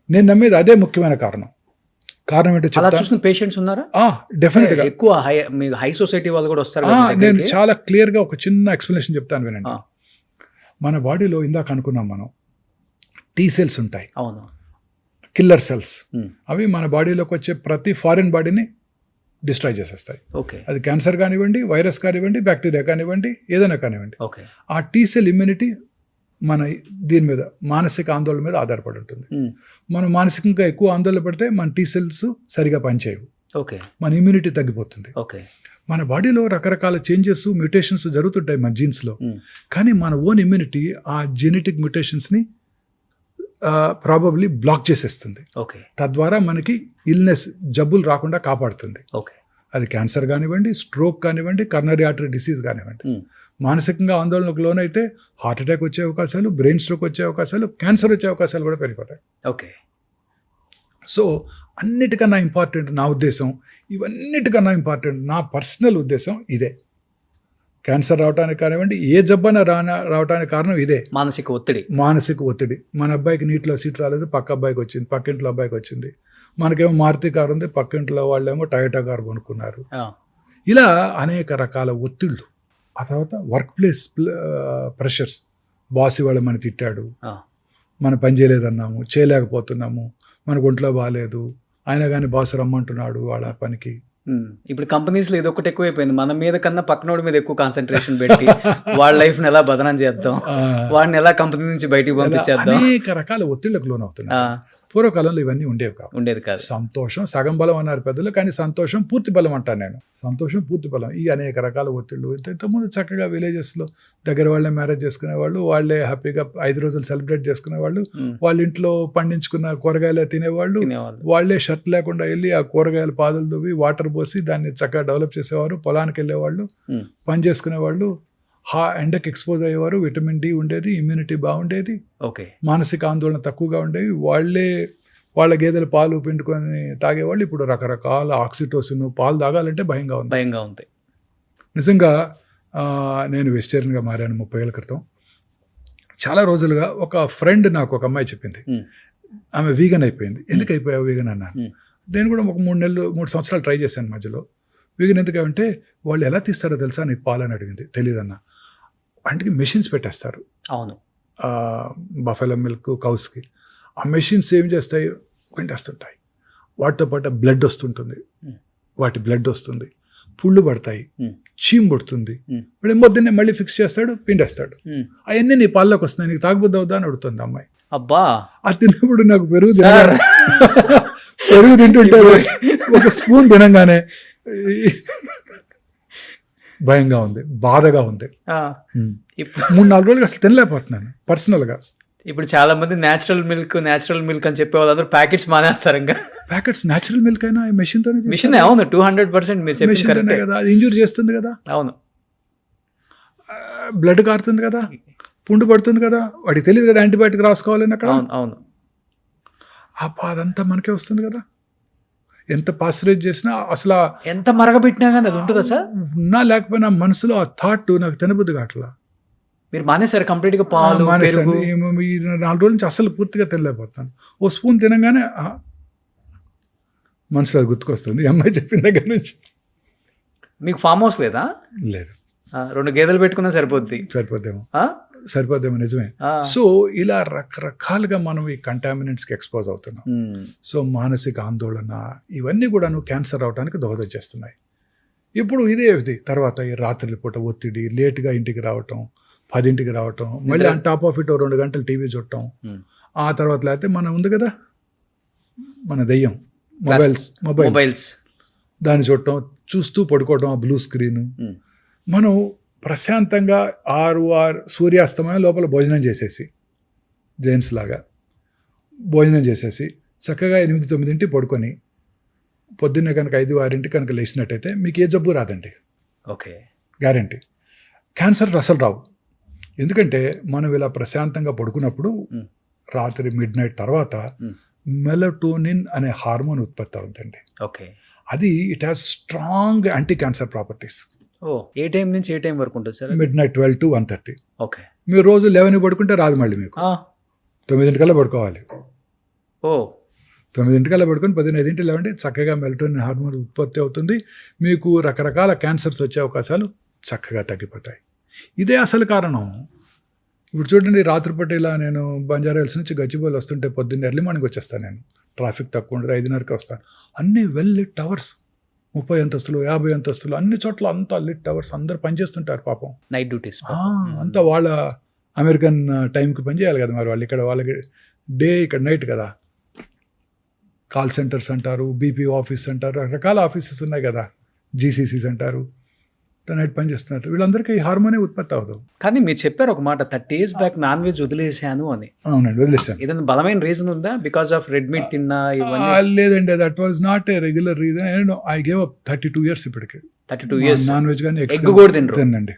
నేను నమ్మేది అదే ముఖ్యమైన కారణం ఏంటో చూసిన పేషెంట్స్ ఉన్నారా? డెఫినెట్ గా ఎక్కువ హై సొసైటీ వాళ్ళు కూడా వస్తారు. నేను చాలా క్లియర్ గా ఒక చిన్న ఎక్స్ప్లెనేషన్ చెప్తాను వినండి. మన బాడీలో ఇందాక అనుకున్నాం మనం T సెల్స్ ఉంటాయి, అవును, కిల్లర్ సెల్స్. అవి మన బాడీలోకి వచ్చే ప్రతి ఫారిన్ బాడీని డిస్ట్రాయ్ చేసేస్తాయి. ఓకే. అది క్యాన్సర్ కానివ్వండి, వైరస్ కానివ్వండి, బ్యాక్టీరియా కానివ్వండి, ఏదైనా కానివ్వండి. ఓకే. ఆ టీ-సెల్ ఇమ్యూనిటీ మన దీని మీద మానసిక ఆందోళన మీద ఆధారపడి ఉంటుంది. మనం మానసికంగా ఎక్కువ ఆందోళన పడితే మన టీ-సెల్స్ సరిగా పనిచేయవు, ఓకే. మన ఇమ్యూనిటీ తగ్గిపోతుంది. ఓకే. మన బాడీలో రకరకాల చేంజెస్, మ్యూటేషన్స్ జరుగుతుంటాయి మన జీన్స్లో. కానీ మన ఓన్ ఇమ్యూనిటీ ఆ జెనెటిక్ మ్యూటేషన్స్ని ప్రాబబ్లీ బ్లాక్ చేసేస్తుంది. ఓకే. తద్వారా మనకి ఇల్నెస్, జబ్బులు రాకుండా కాపాడుతుంది. ఓకే. అది క్యాన్సర్ కానివ్వండి, స్ట్రోక్ కానివ్వండి, కర్నరీ ఆర్టరీ డిసీజ్ కానివ్వండి. మానసికంగా ఆందోళనకు లోనైతే హార్ట్ అటాక్ వచ్చే అవకాశాలు, బ్రెయిన్ స్ట్రోక్ వచ్చే అవకాశాలు, క్యాన్సర్ వచ్చే అవకాశాలు కూడా పెరిగిపోతాయి. ఓకే. సో అన్నిటికన్నా ఇంపార్టెంట్ నా ఉద్దేశం, ఇవన్నిటికన్నా ఇంపార్టెంట్ నా పర్సనల్ ఉద్దేశం ఇదే. క్యాన్సర్ రావడానికి కానివ్వండి, ఏ జబ్బన రావడానికి కారణం ఇదే, మానసిక ఒత్తిడి. మానసిక ఒత్తిడి. మన అబ్బాయికి నీటిలో సీట్ రాలేదు, పక్క అబ్బాయికి వచ్చింది, పక్కింట్లో అబ్బాయికి వచ్చింది. మనకేమో మారుతి కారు ఉంది, పక్కింట్లో వాళ్ళేమో టయోటా కారు కొనుక్కున్నారు. ఇలా అనేక రకాల ఒత్తిళ్ళు. ఆ తర్వాత వర్క్ ప్లేస్ ప్రెషర్స్. బాస్ ఇవాళ మన తిట్టాడు, మన పని చేయలేదన్నాము, చేయలేకపోతున్నాము, మనకు ఒంట్లో బాగాలేదు, అయినా కానీ బాస్ రమ్మంటున్నాడు వాళ్ళ పనికి. ఇప్పుడు కంపెనీస్లో ఇది ఒకటి ఎక్కువైపోయింది. మన మీద కన్నా పక్కనోడి మీద ఎక్కువ కాన్సన్ట్రేషన్ పెట్టి వాళ్ళ లైఫ్ని ఎలా బదనం చేద్దాం, వాడిని ఎలా కంపెనీ నుంచి బయటికి పంపించేద్దాం, అనేక రకాల ఒత్తిళ్లకు లోనవుతున్నాయి. పూర్వకాలంలో ఇవన్నీ ఉండేది కాదు. సంతోషం సగం బలం అన్నారు పెద్దలు, కానీ సంతోషం పూర్తి బలం అంటాను నేను. సంతోషం పూర్తి బలం. ఈ అనేక రకాల ఒత్తిళ్ళు. ఇంతకుముందు చక్కగా విలేజెస్లో దగ్గర వాళ్ళే మ్యారేజ్ చేసుకునేవాళ్ళు, వాళ్ళే హ్యాపీగా 5 రోజులు సెలబ్రేట్ చేసుకునేవాళ్ళు, వాళ్ళ ఇంట్లో పండించుకున్న కూరగాయలే తినేవాళ్ళు, వాళ్ళే షర్ట్ లేకుండా వెళ్ళి ఆ కూరగాయల పాదులు దువ్వి వాటర్ పోసి దాన్ని చక్కగా డెవలప్ చేసేవారు, పొలానికి వెళ్ళేవాళ్ళు, పని చేసుకునేవాళ్ళు, ఎండకి ఎక్స్పోజ్ అయ్యేవారు, విటమిన్ డి ఉండేది, ఇమ్యూనిటీ బాగుండేది, ఓకే, మానసిక ఆందోళన తక్కువగా ఉండేవి. వాళ్ళ గేదెలు పాలు పిండుకొని తాగేవాళ్ళు. ఇప్పుడు రకరకాల ఆక్సిటోసిన్, పాలు తాగాలంటే భయంగా ఉంది. నిజంగా నేను వెజిటేరియన్గా మారాను 30 ఏళ్ళ క్రితం. చాలా రోజులుగా ఒక ఫ్రెండ్ నాకు ఒక అమ్మాయి చెప్పింది, ఆమె వీగన్ అయిపోయింది. ఎందుకు అయిపోయావు వీగన్ అన్నాను. నేను కూడా ఒక 3 సంవత్సరాలు ట్రై చేశాను మధ్యలో. వీగన్ ఎందుకంటే వాళ్ళు ఎలా తీస్తారో తెలుసా నీకు పాలు అని అడిగింది. తెలియదన్నా. వాటికి మెషిన్స్ పెట్టేస్తారు. అవును. బఫెలో మిల్క్ కౌస్కి ఆ మెషిన్స్ ఏం చేస్తాయి, పిండేస్తుంటాయి. వాటితో పాటు బ్లడ్ వస్తుంటుంది, వాటి బ్లడ్ వస్తుంది, పుళ్ళు పడతాయి, చీమ్ పడుతుంది. మళ్ళీ పొద్దున్నే మళ్ళీ ఫిక్స్ చేస్తాడు, పిండేస్తాడు. అవన్నీ నీ పాల్లోకి వస్తున్నాయి, నీకు తాగుబుద్ది అవుతా అని అడుగుతుంది అమ్మాయి. అబ్బా, అది తిన్నప్పుడు నాకు పెరుగు తింటుంటే ఒక స్పూన్ తినంగానే భయంగా ఉంది, బాధగా ఉంది. 3-4 రోజులుగా అసలు తినలేకపోతున్నాను పర్సనల్గా. ఇప్పుడు చాలా మంది న్యాచురల్ మిల్క్ అని చెప్పే వాళ్ళందరూ ప్యాకెట్స్ మానేస్తారు. ఇంకా ప్యాకెట్స్ న్యాచురల్ మిల్క్ అయినా మెషిన్తోనే. మిషన్ అవును, 200% మీరు చెప్పింది కదా. అది ఇంజూరీ చేస్తుంది కదా. అవును. బ్లడ్ కారుతుంది కదా, పుండు పడుతుంది కదా, వాడికి తెలియదు కదా యాంటీబయాటిక్ రాసుకోవాలని అక్కడ. అవును. ఆ బాధంతా మనకే వస్తుంది కదా. ఎంత పాస్చరైజ్ చేసినా అసలు ఎంత మరగబెట్టినా కానీ అది ఉంటుందా సార్? ఉన్నా లేకపోయినా మనసులో ఆ థాట్ నాకు తినబుద్ధి కావట్లా. మీరు మానేసారు కంప్లీట్గా పాలు? మానేసాను. ఈ 4 రోజుల నుంచి అసలు పూర్తిగా తినలేకపోతున్నాను. ఓ స్పూన్ తినగానే మనసులో అది గుర్తుకొస్తుంది ఈ అమ్మాయి చెప్పిన దగ్గర నుంచి. మీకు ఫామ్ హౌస్ లేదా? లేదు. 2 గేదెలు పెట్టుకున్నా సరిపోద్దేమో నిజమే. సో ఇలా రకరకాలుగా మనం ఈ కంటామినెంట్స్కి ఎక్స్పోజ్ అవుతున్నాం. సో మానసిక ఆందోళన ఇవన్నీ కూడాను క్యాన్సర్ అవడానికి దోహదం చేస్తున్నాయి. ఇప్పుడు ఇది తర్వాత ఈ రాత్రి పూట ఒత్తిడి, లేట్గా ఇంటికి రావటం, 10ంటికి రావటం, మళ్ళీ ఆన్ టాప్ ఆఫ్ ఇట్ 2 గంటలు టీవీ చూడటం, ఆ తర్వాత లేకపోతే మనం ఉంది కదా మన దెయ్యం మొబైల్స్, దాన్ని చూడటం, చూస్తూ పడుకోవటం, ఆ బ్లూ స్క్రీన్. మనం ప్రశాంతంగా 6 సూర్యాస్తమయం లోపల భోజనం చేసేసి, జైన్స్ లాగా భోజనం చేసేసి చక్కగా 8-9 పడుకొని పొద్దున్నే కనుక 5-6 కనుక లేచినట్టయితే మీకు ఏ జబ్బు రాదండి. Okay, guarantee. క్యాన్సర్స్ అసలు రావు. ఎందుకంటే మనం ఇలా ప్రశాంతంగా పడుకున్నప్పుడు రాత్రి మిడ్నైట్ తర్వాత మెలటోనిన్ అనే హార్మోన్ ఉత్పత్తి అవుతుందండి. ఓకే, అది it has strong anti cancer properties. A time నుంచి ఏ టైం వరకు ఉంటుంది సార్? Midnight 12 to 1:30. ఓకే, మీరు రోజు 11 పడుకుంటే రాదు, మళ్ళీ మీకు 9 పడుకోవాలి. 9 పడుకొని 15 లేవండి, చక్కగా మెలటోనిన్ హార్మోన్ ఉత్పత్తి అవుతుంది. మీకు రకరకాల క్యాన్సర్స్ వచ్చే అవకాశాలు చక్కగా తగ్గిపోతాయి. ఇదే అసలు కారణం. ఇప్పుడు చూడండి, రాత్రిపూట ఇలా నేను బంజారాహిల్స్ నుంచి గచ్చిబౌలి వస్తుంటే పొద్దున్న ఎర్లీ మార్నింగ్ వచ్చేస్తాను. నేను ట్రాఫిక్ తక్కువ ఉండదు, 5:30కి వస్తాను. అన్నీ వెల్ లిట్ టవర్స్, 30 అంతస్తులు 50 అంతస్తులు అన్ని చోట్ల అంతా లిట్ అవర్స్ అందరు పనిచేస్తుంటారు పాపం. Night duties. అంతా వాళ్ళ అమెరికన్ టైంకి పనిచేయాలి కదా మరి వాళ్ళు. ఇక్కడ వాళ్ళకి డే ఇక్కడ నైట్ కదా. కాల్ సెంటర్స్ అంటారు, బీపీ ఆఫీస్ అంటారు, రకరకాల ఆఫీసెస్ ఉన్నాయి కదా, జీసీసీస్ అంటారు, నైట్ పని చేస్తున్నారు. వీళ్ళందరికీ ఈ హార్మోనే ఉత్పత్తి అవ్వదు. కానీ మీరు చెప్పారు ఒక మాట, 30 years బ్యాక్ నాన్ వెజ్ వదిలేసాను అని. అవునండి, వదిలేసాను. ఏదైనా బలమైన రీజన్ ఉందా? బికాస్ ఆఫ్ రెడ్ మీట్ తిన్నా ఇవన్నీ? లేదండి, that was not a regular reason. I gave up 32 years ఇప్పటికి. 32 years నాన్ వెజ్ కానీ ఎగ్ కూడా తినండి.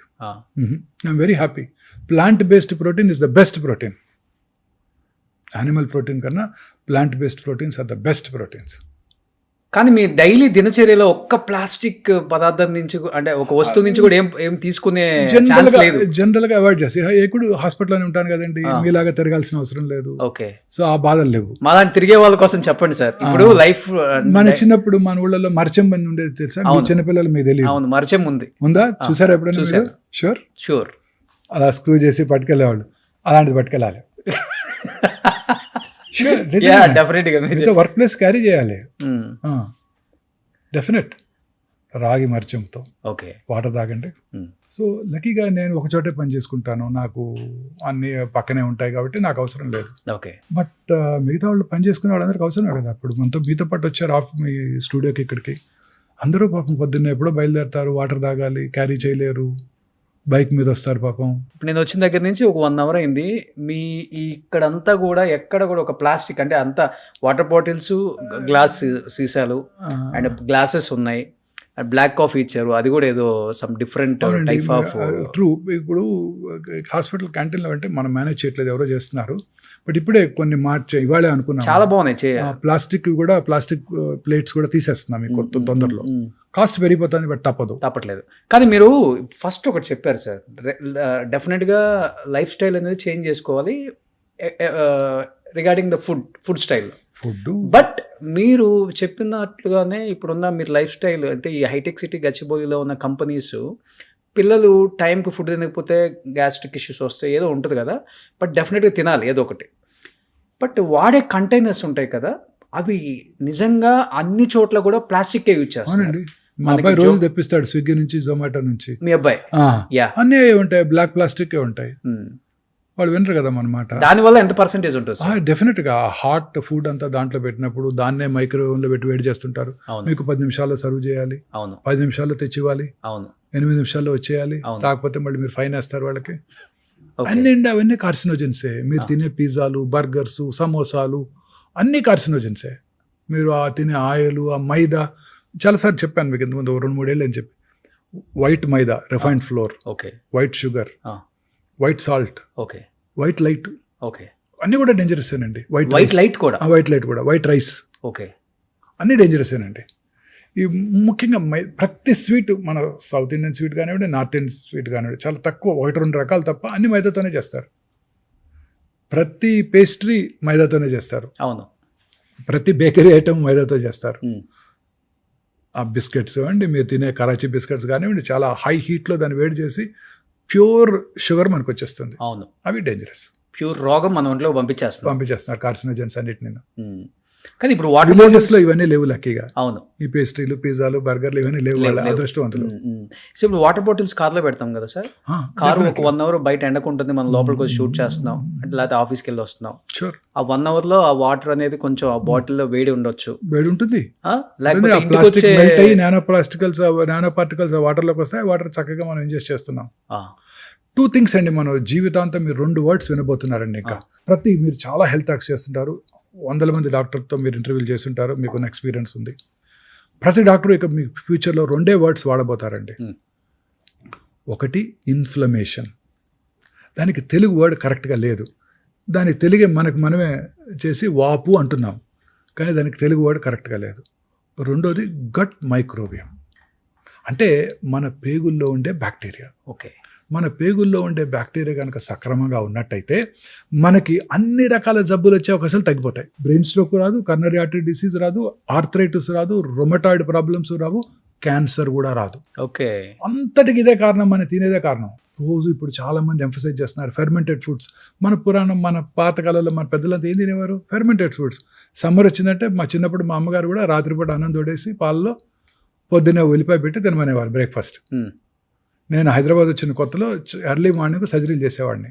I'm very happy. Plant based protein is the best protein. Animal protein కన్నా plant based proteins are the best proteins. కానీ మీ daily దినచర్యలో ఒక్క plastic పదార్థం నుంచి అంటే ఒక వస్తువు నుంచి కూడా ఏం తీసుకునే ఛాన్స్ లేదు. జనరల్ గా అవాయిడ్ చేసి ఎప్పుడు హాస్పిటల్లోనే ఉంటాను కదండి, మీలాగా తిరగాల్సిన అవసరం లేదు. ఓకే, సో ఆ బాధలు లేవు. మా దాన్ని తిరిగే వాళ్ళ కోసం చెప్పండి సార్. ఇప్పుడు లైఫ్ మన చిన్నప్పుడు మన ఊళ్ళలో మరచెం అని ఉండేది తెలుసా? చిన్నపిల్లలు మీకు తెలియదు. అవును, మరచెం ఉంది. ఉందా? చూసారా ఎప్పుడైనా? షూర్. అలా స్క్రూ చేసి పట్టుకెళ్ళేవాళ్ళు. అలాంటిది పట్టుకెళ్ళాలి. వర్క్ ప్లేస్ క్యారీ చేయాలి. డెఫినెట్. రాగి మర్చంతో ఓకే, వాటర్ తాగండి. సో లక్కీగా నేను ఒక చోటే పని చేసుకుంటాను, నాకు అన్ని పక్కనే ఉంటాయి కాబట్టి నాకు అవసరం లేదు. ఓకే, బట్ మిగతా వాళ్ళు పని చేసుకునే వాళ్ళందరికీ అవసరమే కదా. అప్పుడు మీతో పాటు వచ్చారు మీ స్టూడియోకి, ఇక్కడికి అందరూ పాపం పొద్దున్నే ఎప్పుడో బయలుదేరుతారు, వాటర్ తాగాలి, క్యారీ చేయలేరు, బైక్ మీద వస్తారు పాపం. ఇప్పుడు నేను వచ్చిన దగ్గర నుంచి ఒక 1 hour అయింది. మీ ఇక్కడంతా కూడా ఎక్కడ కూడా ఒక ప్లాస్టిక్ అంటే అంతా వాటర్ బాటిల్స్, గ్లాస్ సీసాలు అండ్ గ్లాసెస్ ఉన్నాయి. బ్లాక్ కాఫీ ఇచ్చారు, అది కూడా ఏదో some different type of. True. ఇప్పుడు హాస్పిటల్ క్యాంటీన్లో అంటే మనం మేనేజ్ చేయట్లేదు, ఎవరో చేస్తున్నారు. బట్ ఇప్పుడే కొన్ని ఇవాళే అనుకున్నాం, చాలా బాగున్నాయి. ప్లాస్టిక్ ప్లేట్స్ కూడా తీసేస్తున్నాం మీకు తొందరలో. కాస్ట్ పెరిగిపోతుంది, బట్ తప్పట్లేదు. కానీ మీరు ఫస్ట్ ఒకటి చెప్పారు సార్, డెఫినెట్గా లైఫ్ స్టైల్ అనేది చేంజ్ చేసుకోవాలి regarding the food style. But మీరు చెప్పినట్లుగానే ఇప్పుడున్న మీరు లైఫ్ స్టైల్ అంటే ఈ హైటెక్ సిటీ గచ్చిబౌలిలో ఉన్న కంపెనీస్ పిల్లలు టైంకి ఫుడ్ తినకపోతే గ్యాస్ట్రిక్ ఇష్యూస్ వస్తాయి, ఏదో ఉంటుంది కదా. బట్ డెఫినెట్గా తినాలి ఏదో ఒకటి. బట్ వాడే కంటైనర్స్ ఉంటాయి కదా, అవి నిజంగా అన్ని చోట్ల కూడా ప్లాస్టిక్ యూజ్ చేస్తారు. మా అబ్బాయి రోజు తెప్పిస్తాడు స్విగ్గీ నుంచి, జొమాటో నుంచి. మీ అబ్బాయి? అన్నీ ఉంటాయి, బ్లాక్ ప్లాస్టిక్ ఉంటాయి. వాళ్ళు వినరు కదా అన్నమాట. దానివల్ల ఎంత పర్సెంటేజ్ ఉంటుంది? డెఫినెట్ గా హాట్ ఫుడ్ అంతా దాంట్లో పెట్టినప్పుడు దాన్నే మైక్రోవేవ్ లో పెట్టి వేడి చేస్తుంటారు. మీకు 10 నిమిషాల్లో సర్వ్ చేయాలి, 10 నిమిషాల్లో తెచ్చివ్వాలి, 8 నిమిషాల్లో వచ్చేయాలి. కాకపోతే మళ్ళీ మీరు ఫైన్ వేస్తారు వాళ్ళకి. అవన్నీ కార్సినోజెన్సే. మీరు తినే పిజ్జాలు, బర్గర్స్, సమోసాలు అన్ని కార్సినోజెన్సే. మీరు తినే ఆయిల్, ఆ మైదా, చాలాసార్లు చెప్పాను మీకు ఇంతకుముందు 2-3 ఏళ్ళు అని చెప్పి. White maida, refined flour, white sugar, white salt, white light, అన్ని కూడా డేంజరస్ ఏనండి. వైట్ లైట్ కూడా, వైట్ రైస్, అన్ని డేంజరస్ ఏనండి. ఈ ముఖ్యంగా ప్రతి స్వీట్, మన సౌత్ ఇండియన్ స్వీట్ కానివ్వండి, నార్త్ ఇండియన్ స్వీట్ కానివ్వండి, చాలా తక్కువ 1-2 రకాలు తప్ప అన్ని మైదాతోనే చేస్తారు. ప్రతి పేస్ట్రీ మైదాతోనే చేస్తారు. ప్రతి బేకరీ ఐటమ్ మైదాతో చేస్తారు. ఆ బిస్కెట్స్ అండి, మీరు తినే కరాచీ బిస్కెట్స్ కానివ్వండి, చాలా హై హీట్లో దాన్ని వేడి చేసి ప్యూర్ షుగర్ మనకు వచ్చేస్తుంది. అవి డేంజరస్. ప్యూర్ రోగం మన ఒంట్లో పంపించేస్తున్నారు కార్సినోజన్స్ అన్నిటిని. కానీ ఇప్పుడు విలేజెస్ లో ఇవన్నీ లేవు లక్కీగా. ఈ పేస్ట్రీలు, పిజ్జాలు, బర్గర్లు ఇవన్నీ లేవు, అదృష్టవంతులు. సో ఇప్పుడు వాటర్ బాటిల్స్ కార్లో పెడతాం కదా సార్, కారు ఒక 1 hour బయట ఎండకుంటుంది, మనం లోపలికి వచ్చి షూట్ చేస్తున్నాం అంటే, లేకపోతే ఆఫీస్కి వెళ్ళి వస్తున్నాం. ఆ 1 hour లో ఆ వాటర్ అనేది కొంచెం ఆ బాటిల్లో వేడి ఉండొచ్చు, వేడి ఉంటుంది. లేకపోతే నానో పార్టికల్స్ వాటర్ లోకి వస్తాయి. వాటర్ చక్కగా మనం ఇంజెస్ట్ చేస్తున్నాం. 2 things అండి, మనం జీవితాంతం మీరు 2 words వినబోతున్నారండి. ఇంకా మీరు చాలా హెల్త్ యాక్స్ చేస్తుంటారు, 100 మంది డాక్టర్తో మీరు ఇంటర్వ్యూలు చేస్తుంటారు, మీకున్న ఎక్స్పీరియన్స్ ఉంది. ప్రతి డాక్టర్ ఇక మీ ఫ్యూచర్లో 2 words వాడబోతారండి. ఒకటి ఇన్ఫ్లమేషన్. దానికి తెలుగు వర్డ్ కరెక్ట్గా లేదు, దానికి తెలుగే మనమే చేసి వాపు అంటున్నాం, కానీ దానికి తెలుగు వర్డ్ కరెక్ట్గా లేదు. రెండోది గట్ మైక్రోబియం, అంటే మన పేగుల్లో ఉండే బ్యాక్టీరియా. మన పేగుల్లో ఉండే బ్యాక్టీరియా కనుక సక్రమంగా ఉన్నట్టయితే మనకి అన్ని రకాల జబ్బులు వచ్చే అవకాశాలు తగ్గిపోతాయి. బ్రెయిన్ స్ట్రోక్ రాదు, కర్నరీ ఆర్టరీ డిసీజ్ రాదు, ఆర్థరైటిస్ రాదు, రొమటాయిడ్ ప్రాబ్లమ్స్ రావు, క్యాన్సర్ కూడా రాదు. అంతటికి ఇదే కారణం, మన తినేదే కారణం. రోజు ఇప్పుడు చాలా మంది ఎంఫసైజ్ చేస్తున్నారు ఫెర్మెంటెడ్ ఫుడ్స్. మన పాతకాలంలో మన పెద్దలంతా ఏం తినేవారు? Fermented foods. సమ్మర్ వచ్చిందంటే మా చిన్నప్పుడు మా అమ్మగారు కూడా రాత్రిపూట అన్నం తోడేసి పాలలో పొద్దున్నే ఉల్లిపాయ పెట్టి తినమనేవారు బ్రేక్ఫాస్ట్. ఉమ్. నేను హైదరాబాద్ వచ్చిన కొత్తలో ఎర్లీ మార్నింగ్ సర్జరీలు చేసేవాడిని.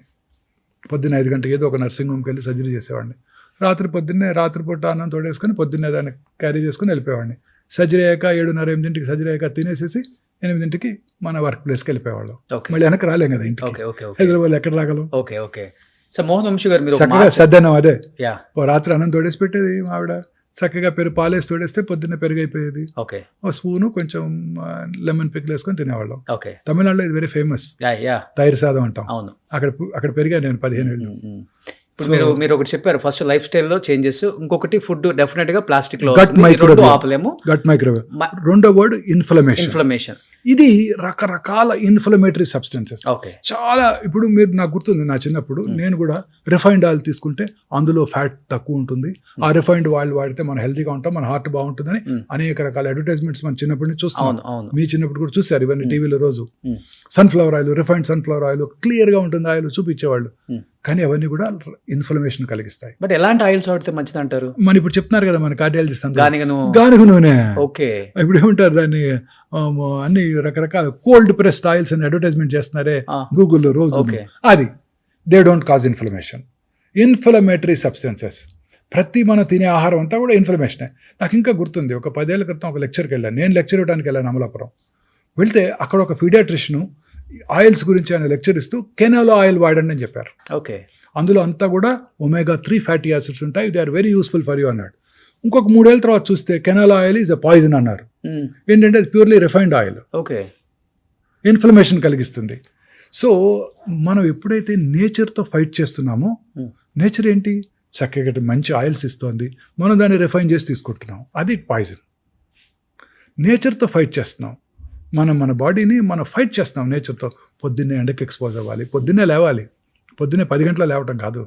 పొద్దున్న 5 గంటలకు ఏదో ఒక నర్సింగ్ హోమ్కి వెళ్ళి సర్జరీ చేసేవాడిని. రాత్రిపూట అన్నం తోడేసుకొని పొద్దున్నే దాన్ని క్యారీ చేసుకుని వెళ్ళిపోయేవాడిని. సర్జరీ అయ్యాక 7:30, 8కి సర్జరీ అయ్యాక తినేసేసి 8కి మన వర్క్ ప్లేస్కి వెళ్ళిపోయేవాళ్ళం. ఓకే మళ్ళీ వెనక్కి రాలేం కదా ఇంటికి. ఓకే ఓకే ఓకే హైదరాబాద్ ఎక్కడ రాగలం? Okay okay sir Mohan Vamsi garu మీరు చక్కగా సద్దన్నం అదే యా ఓ రాత్రి అన్నం తోడేసి పెట్టేది ఆవిడ. చక్కగా పాలేసి తోడేస్తే పొద్దున్నే పెరుగైపోయేది. ఓకే ఓ స్పూను కొంచెం లెమన్ పిక్లు వేసుకొని తినేవాళ్ళం. ఓకే తమిళనాడులో ఇది వెరీ ఫేమస్, యా యా తైరు సాదం అంటాం. అవును. అక్కడ పెరిగా నేను 15 ఏళ్ళు. ఇప్పుడు మీరు ఒకటి చెప్పారు, ఫస్ట్ లైఫ్ స్టైల్లో చేంజెస్, ఇంకొకటి ఫుడ్ డెఫినెట్ గా ప్లాస్టిక్ లో గట్ మైక్రోవేవ్ ఆపలేము. Gut microwave. రెండో వర్డ్ ఇన్ఫ్లమేషన్. ఇది రకరకాల ఇన్ఫ్లమేటరీ సబ్స్టెన్సెస్. ఓకే చాలా. ఇప్పుడు మీరు నాకు గుర్తుంది, నా చిన్నప్పుడు నేను కూడా రిఫైన్డ్ ఆయిల్ తీసుకుంటే అందులో ఫ్యాట్ తక్కువ ఉంటుంది, ఆ రిఫైన్డ్ ఆయిల్ వాడితే మనం హెల్తీగా ఉంటాం, మన హార్ట్ బాగుంటుందని అనేక రకాల అడ్వర్టైజ్మెంట్స్ మన చిన్నప్పటి నుంచి చూస్తాం. మీ చిన్నప్పుడు కూడా చూసారు ఇవన్నీ టీవీలో రోజు. Sunflower oil, refined sunflower oil, clear గా ఉంటుంది ఆయిల్ చూపించేవాళ్ళు. కానీ అవన్నీ కూడా ఇన్ఫ్లమేషన్ కలిగిస్తాయి. బట్ ఎలాంటి ఆయిల్స్ వాడితే మంచిది అంటారు? మన ఇప్పుడు చెప్తున్నారు కదా మన కార్డియాలజిస్ట్ గానుగ నూనె. ఓకే. ఇప్పుడు ఏమంటారు దాన్ని, అన్ని రకరకాల కోల్డ్ ప్రెస్డ్ ఆయిల్స్ అని అడ్వర్టైజ్మెంట్ చేస్తున్నారే గూగుల్లో రోజు. అది they don't cause inflammation. Inflammatory substances ప్రతి మనం తినే ఆహారం అంతా కూడా ఇన్ఫ్లమేషనే. నాకు ఇంకా గుర్తుంది, ఒక 10 ఏళ్ల క్రితం ఒక లెక్చర్కి వెళ్ళాను. నేను లెక్చర్ ఇవ్వడానికి వెళ్ళాను అమలాపురం. వెళ్తే అక్కడ ఒక పీడియాట్రిషియన్ ఆయిల్స్ గురించి ఆయన లెక్చర్ ఇస్తూ కెనాలో ఆయిల్ వాడండి అని చెప్పారు. ఓకే. అందులో అంతా కూడా omega-3 ఫ్యాటీ యాసిడ్స్ ఉంటాయి, they are very useful for you అన్నాడు. ఇంకొక 3 ఏళ్ళ తర్వాత చూస్తే canola oil is a poison అన్నారు. ఏంటంటే అది purely refined oil, okay, inflammation కలిగిస్తుంది. సో మనం ఎప్పుడైతే నేచర్తో ఫైట్ చేస్తున్నామో, నేచర్ ఏంటి చక్కగా మంచి ఆయిల్స్ ఇస్తుంది, మనం దాన్ని రిఫైన్ చేసి తీసుకుంటున్నాం, అది పాయిజన్. నేచర్తో ఫైట్ చేస్తున్నాం, మన బాడీని మనం ఫైట్ చేస్తున్నాం నేచర్తో. పొద్దున్నే ఎండకి ఎక్స్పోజ్ అవ్వాలి, పొద్దున్నే లేవాలి. పొద్దున్నే 10 గంటల లేవటం కాదు,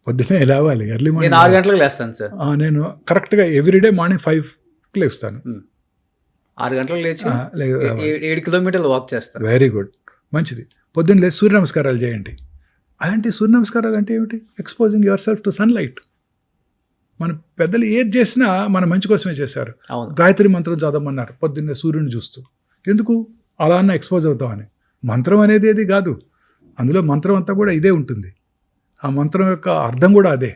పొద్దున్నే లేవాలి. ఎర్లీ మార్నింగ్ 6 గంటలకు లేస్తాను సార్. నేను కరెక్ట్గా ఎవ్రీడే మార్నింగ్ 5కి లేస్తాను. 6 గంటలకు లేచి 7 కిలోమీటర్లు వాక్ చేస్తాను. వెరీ గుడ్, మంచిది. పొద్దున్న లేచి సూర్య నమస్కారాలు చేయండి. అలాంటి సూర్య నమస్కారాలు అంటే ఏమిటి? Exposing your self to sunlight. మన పెద్దలు ఏది చేసినా మన మంచి కోసమే చేశారు. గాయత్రి మంత్రం చదవమన్నారు పొద్దున్నే సూర్యుని చూస్తూ. ఎందుకు? అలా అన్న ఎక్స్పోజ్ అవుతామని. మంత్రం అనేది ఏది కాదు, అందులో మంత్రం అంతా కూడా ఇదే ఉంటుంది. ఆ మంత్రం యొక్క అర్థం కూడా అదే.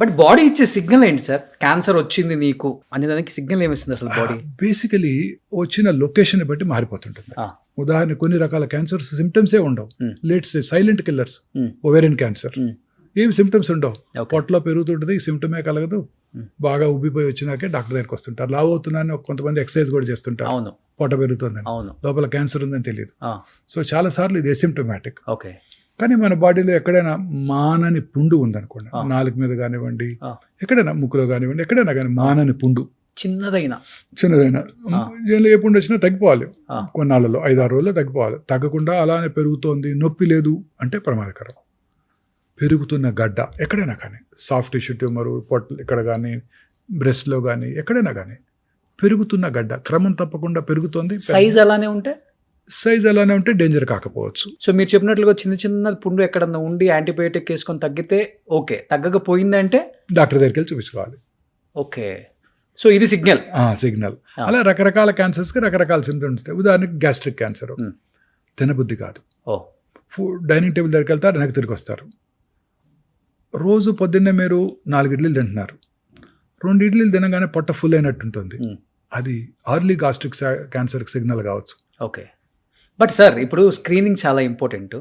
బట్ బాడీ ఇచ్చే సిగ్నల్ ఏంటి సార్? క్యాన్సర్ వచ్చింది నీకు అనే దానికి సిగ్నల్ ఏమిస్తుంది అసలు బాడీ? బేసికలీ వచ్చిన లొకేషన్ బట్టి మారిపోతుంటుంది. ఉదాహరణ, కొన్ని రకాల క్యాన్సర్స్ సిమ్టమ్సే ఉండవు. Let's silent killers, ovarian cancer, ఏమి సిమ్టమ్స్ ఉండవు. పొట్టలో పెరుగుతుంటుంది, సిమ్టమే కలగదు. బాగా ఉబ్బిపోయి వచ్చినాకే డాక్టర్ దగ్గరికి వస్తుంటారు. లావు అవుతున్నాను, కొంతమంది ఎక్సర్సైజ్ కూడా చేస్తుంటారు, పొట్ట పెరుగుతుందని, లోపల క్యాన్సర్ ఉందని తెలియదు. సో చాలా సార్లు ఇది ఎసిమ్టమాటిక్. కానీ మన బాడీలో ఎక్కడైనా మానని పుండు ఉందనుకోండి, నాలుగు మీద కానివ్వండి, ఎక్కడైనా ముక్కులో కానివ్వండి, ఎక్కడైనా కానీ మానని పుండు, చిన్నదైనా ఏ పుండు వచ్చినా తగ్గిపోవాలి. కొన్నాళ్ళలో 5-6 రోజుల్లో తగ్గిపోవాలి. తగ్గకుండా అలానే పెరుగుతోంది, నొప్పి లేదు అంటే ప్రమాదకరం. పెరుగుతున్న గడ్డ ఎక్కడైనా కానీ, సాఫ్ట్ టిష్యూ ట్యూమరు పొట్ట ఇక్కడ కానీ, బ్రెస్ట్లో కానీ, ఎక్కడైనా కానీ పెరుగుతున్న గడ్డ క్రమం తప్పకుండా పెరుగుతోంది. సైజ్ అలానే ఉంటే డేంజర్ కాకపోవచ్చు. సో మీరు చెప్పినట్లుగా చిన్న చిన్న పుండు ఎక్కడన్నా ఉండి యాంటీబయాటిక్ వేసుకొని తగ్గితే ఓకే, తగ్గకపోయిందంటే డాక్టర్ దగ్గరికి వెళ్ళి చూపించుకోవాలి. ఓకే, సో ఇది సిగ్నల్. అలా రకరకాల క్యాన్సర్స్కి రకరకాల సింప్టమ్స్ ఉంటాయి. ఉదాహరణకి గ్యాస్ట్రిక్ క్యాన్సర్, తినబుద్ధి కాదు, డైనింగ్ టేబుల్ దగ్గరికి వెళ్తారు, వెనక్కి తిరిగి వస్తారు. రోజు పొద్దున్నే మీరు 4 ఇడ్లీలు తింటున్నారు, 2 ఇడ్లీలు తినగానే పొట్ట ఫుల్ అయినట్టు ఉంటుంది. అది ఆర్లీ గాస్ట్రిక్ క్యాన్సర్కి సిగ్నల్ కావచ్చు. ఓకే, బట్ సార్ ఇప్పుడు స్క్రీనింగ్ చాలా ఇంపార్టెంట్.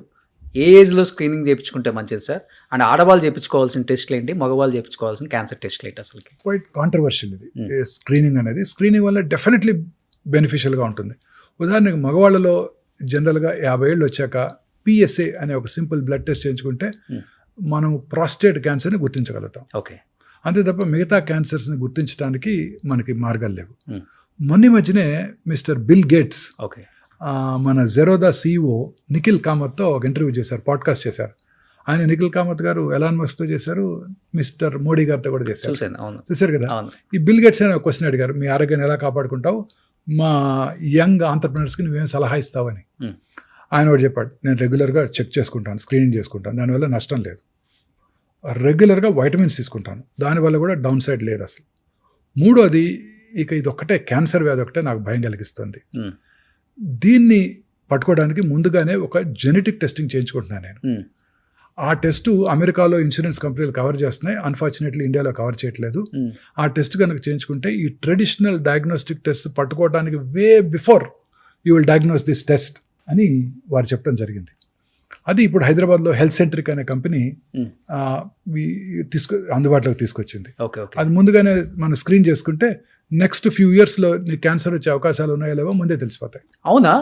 ఏ ఏజ్లో స్క్రీనింగ్ చేయించుకుంటే మంచిది సార్? అండ్ ఆడవాళ్ళు చేయించుకోవాల్సిన టెస్ట్లు ఏంటి, మగవాళ్ళు చేయించుకోవాల్సిన క్యాన్సర్ టెస్ట్లు ఏంటి? అసలు క్వైట్ కాంట్రవర్షియల్ ఇది స్క్రీనింగ్ అనేది. స్క్రీనింగ్ వల్ల డెఫినెట్లీ బెనిఫిషియల్గా ఉంటుంది. ఉదాహరణకు మగవాళ్ళలో జనరల్గా 50 ఏళ్ళు వచ్చాక PSA అనే ఒక సింపుల్ బ్లడ్ టెస్ట్ చేయించుకుంటే మనం ప్రాస్టేట్ క్యాన్సర్ని గుర్తించగలుగుతాం. ఓకే, అంతే తప్ప మిగతా క్యాన్సర్స్ని గుర్తించడానికి మనకి మార్గాలు లేవు. మొన్న మధ్యనే మిస్టర్ బిల్ గేట్స్ మన జెరోదా CEO నిఖిల్ కామత్తో ఒక ఇంటర్వ్యూ చేశారు, పాడ్కాస్ట్ చేశారు. ఆయన నిఖిల్ కామత్ గారు ఎలాన్ మస్క్తో చేశారు, మిస్టర్ మోడీ గారితో కూడా చేశారు. చూశారు కదా. ఈ బిల్ గేట్స్ అనే ఒక క్వశ్చన్ అడిగారు, మీ ఆరోగ్యాన్ని ఎలా కాపాడుకుంటావు, మా యంగ్ ఆంటర్ప్రినర్స్కి నువ్వేం సలహా ఇస్తావని. ఆయన కూడా చెప్పాడు, నేను రెగ్యులర్గా చెక్ చేసుకుంటాను, స్క్రీనింగ్ చేసుకుంటాను, దానివల్ల నష్టం లేదు. రెగ్యులర్గా వైటమిన్స్ తీసుకుంటాను, దానివల్ల కూడా డౌన్ సైడ్ లేదు అసలు. మూడోది ఇక ఇది ఒక్కటే క్యాన్సర్ వ్యాధి ఒకటే నాకు భయం కలిగిస్తుంది. ఉమ్, దీన్ని పట్టుకోవడానికి ముందుగానే ఒక జెనెటిక్ టెస్టింగ్ చేయించుకుంటున్నాను నేను. ఉమ్, ఆ టెస్ట్ అమెరికాలో ఇన్సూరెన్స్ కంపెనీలు కవర్ చేస్తున్నాయి, అన్ఫార్చునేట్లీ ఇండియాలో కవర్ చేయట్లేదు. ఉమ్, ఆ టెస్ట్ కనుక చేయించుకుంటే ఈ ట్రెడిషనల్ డయాగ్నోస్టిక్ టెస్ట్ పట్టుకోవడానికి way before you will diagnose this test అని వారు చెప్పడం జరిగింది. అది ఇప్పుడు హైదరాబాద్లో హెల్త్ సెంట్రిక్ అనే కంపెనీ ఉమ్. అందుబాటులోకి తీసుకొచ్చింది. Okay okay. అది ముందుగానే మనం స్క్రీన్ చేసుకుంటే నెక్స్ట్ ఫ్యూ ఇయర్స్లో నీకు క్యాన్సర్ వచ్చే అవకాశాలు ఉన్నాయో లేవో ముందే తెలిసిపోతాయి. అవునా?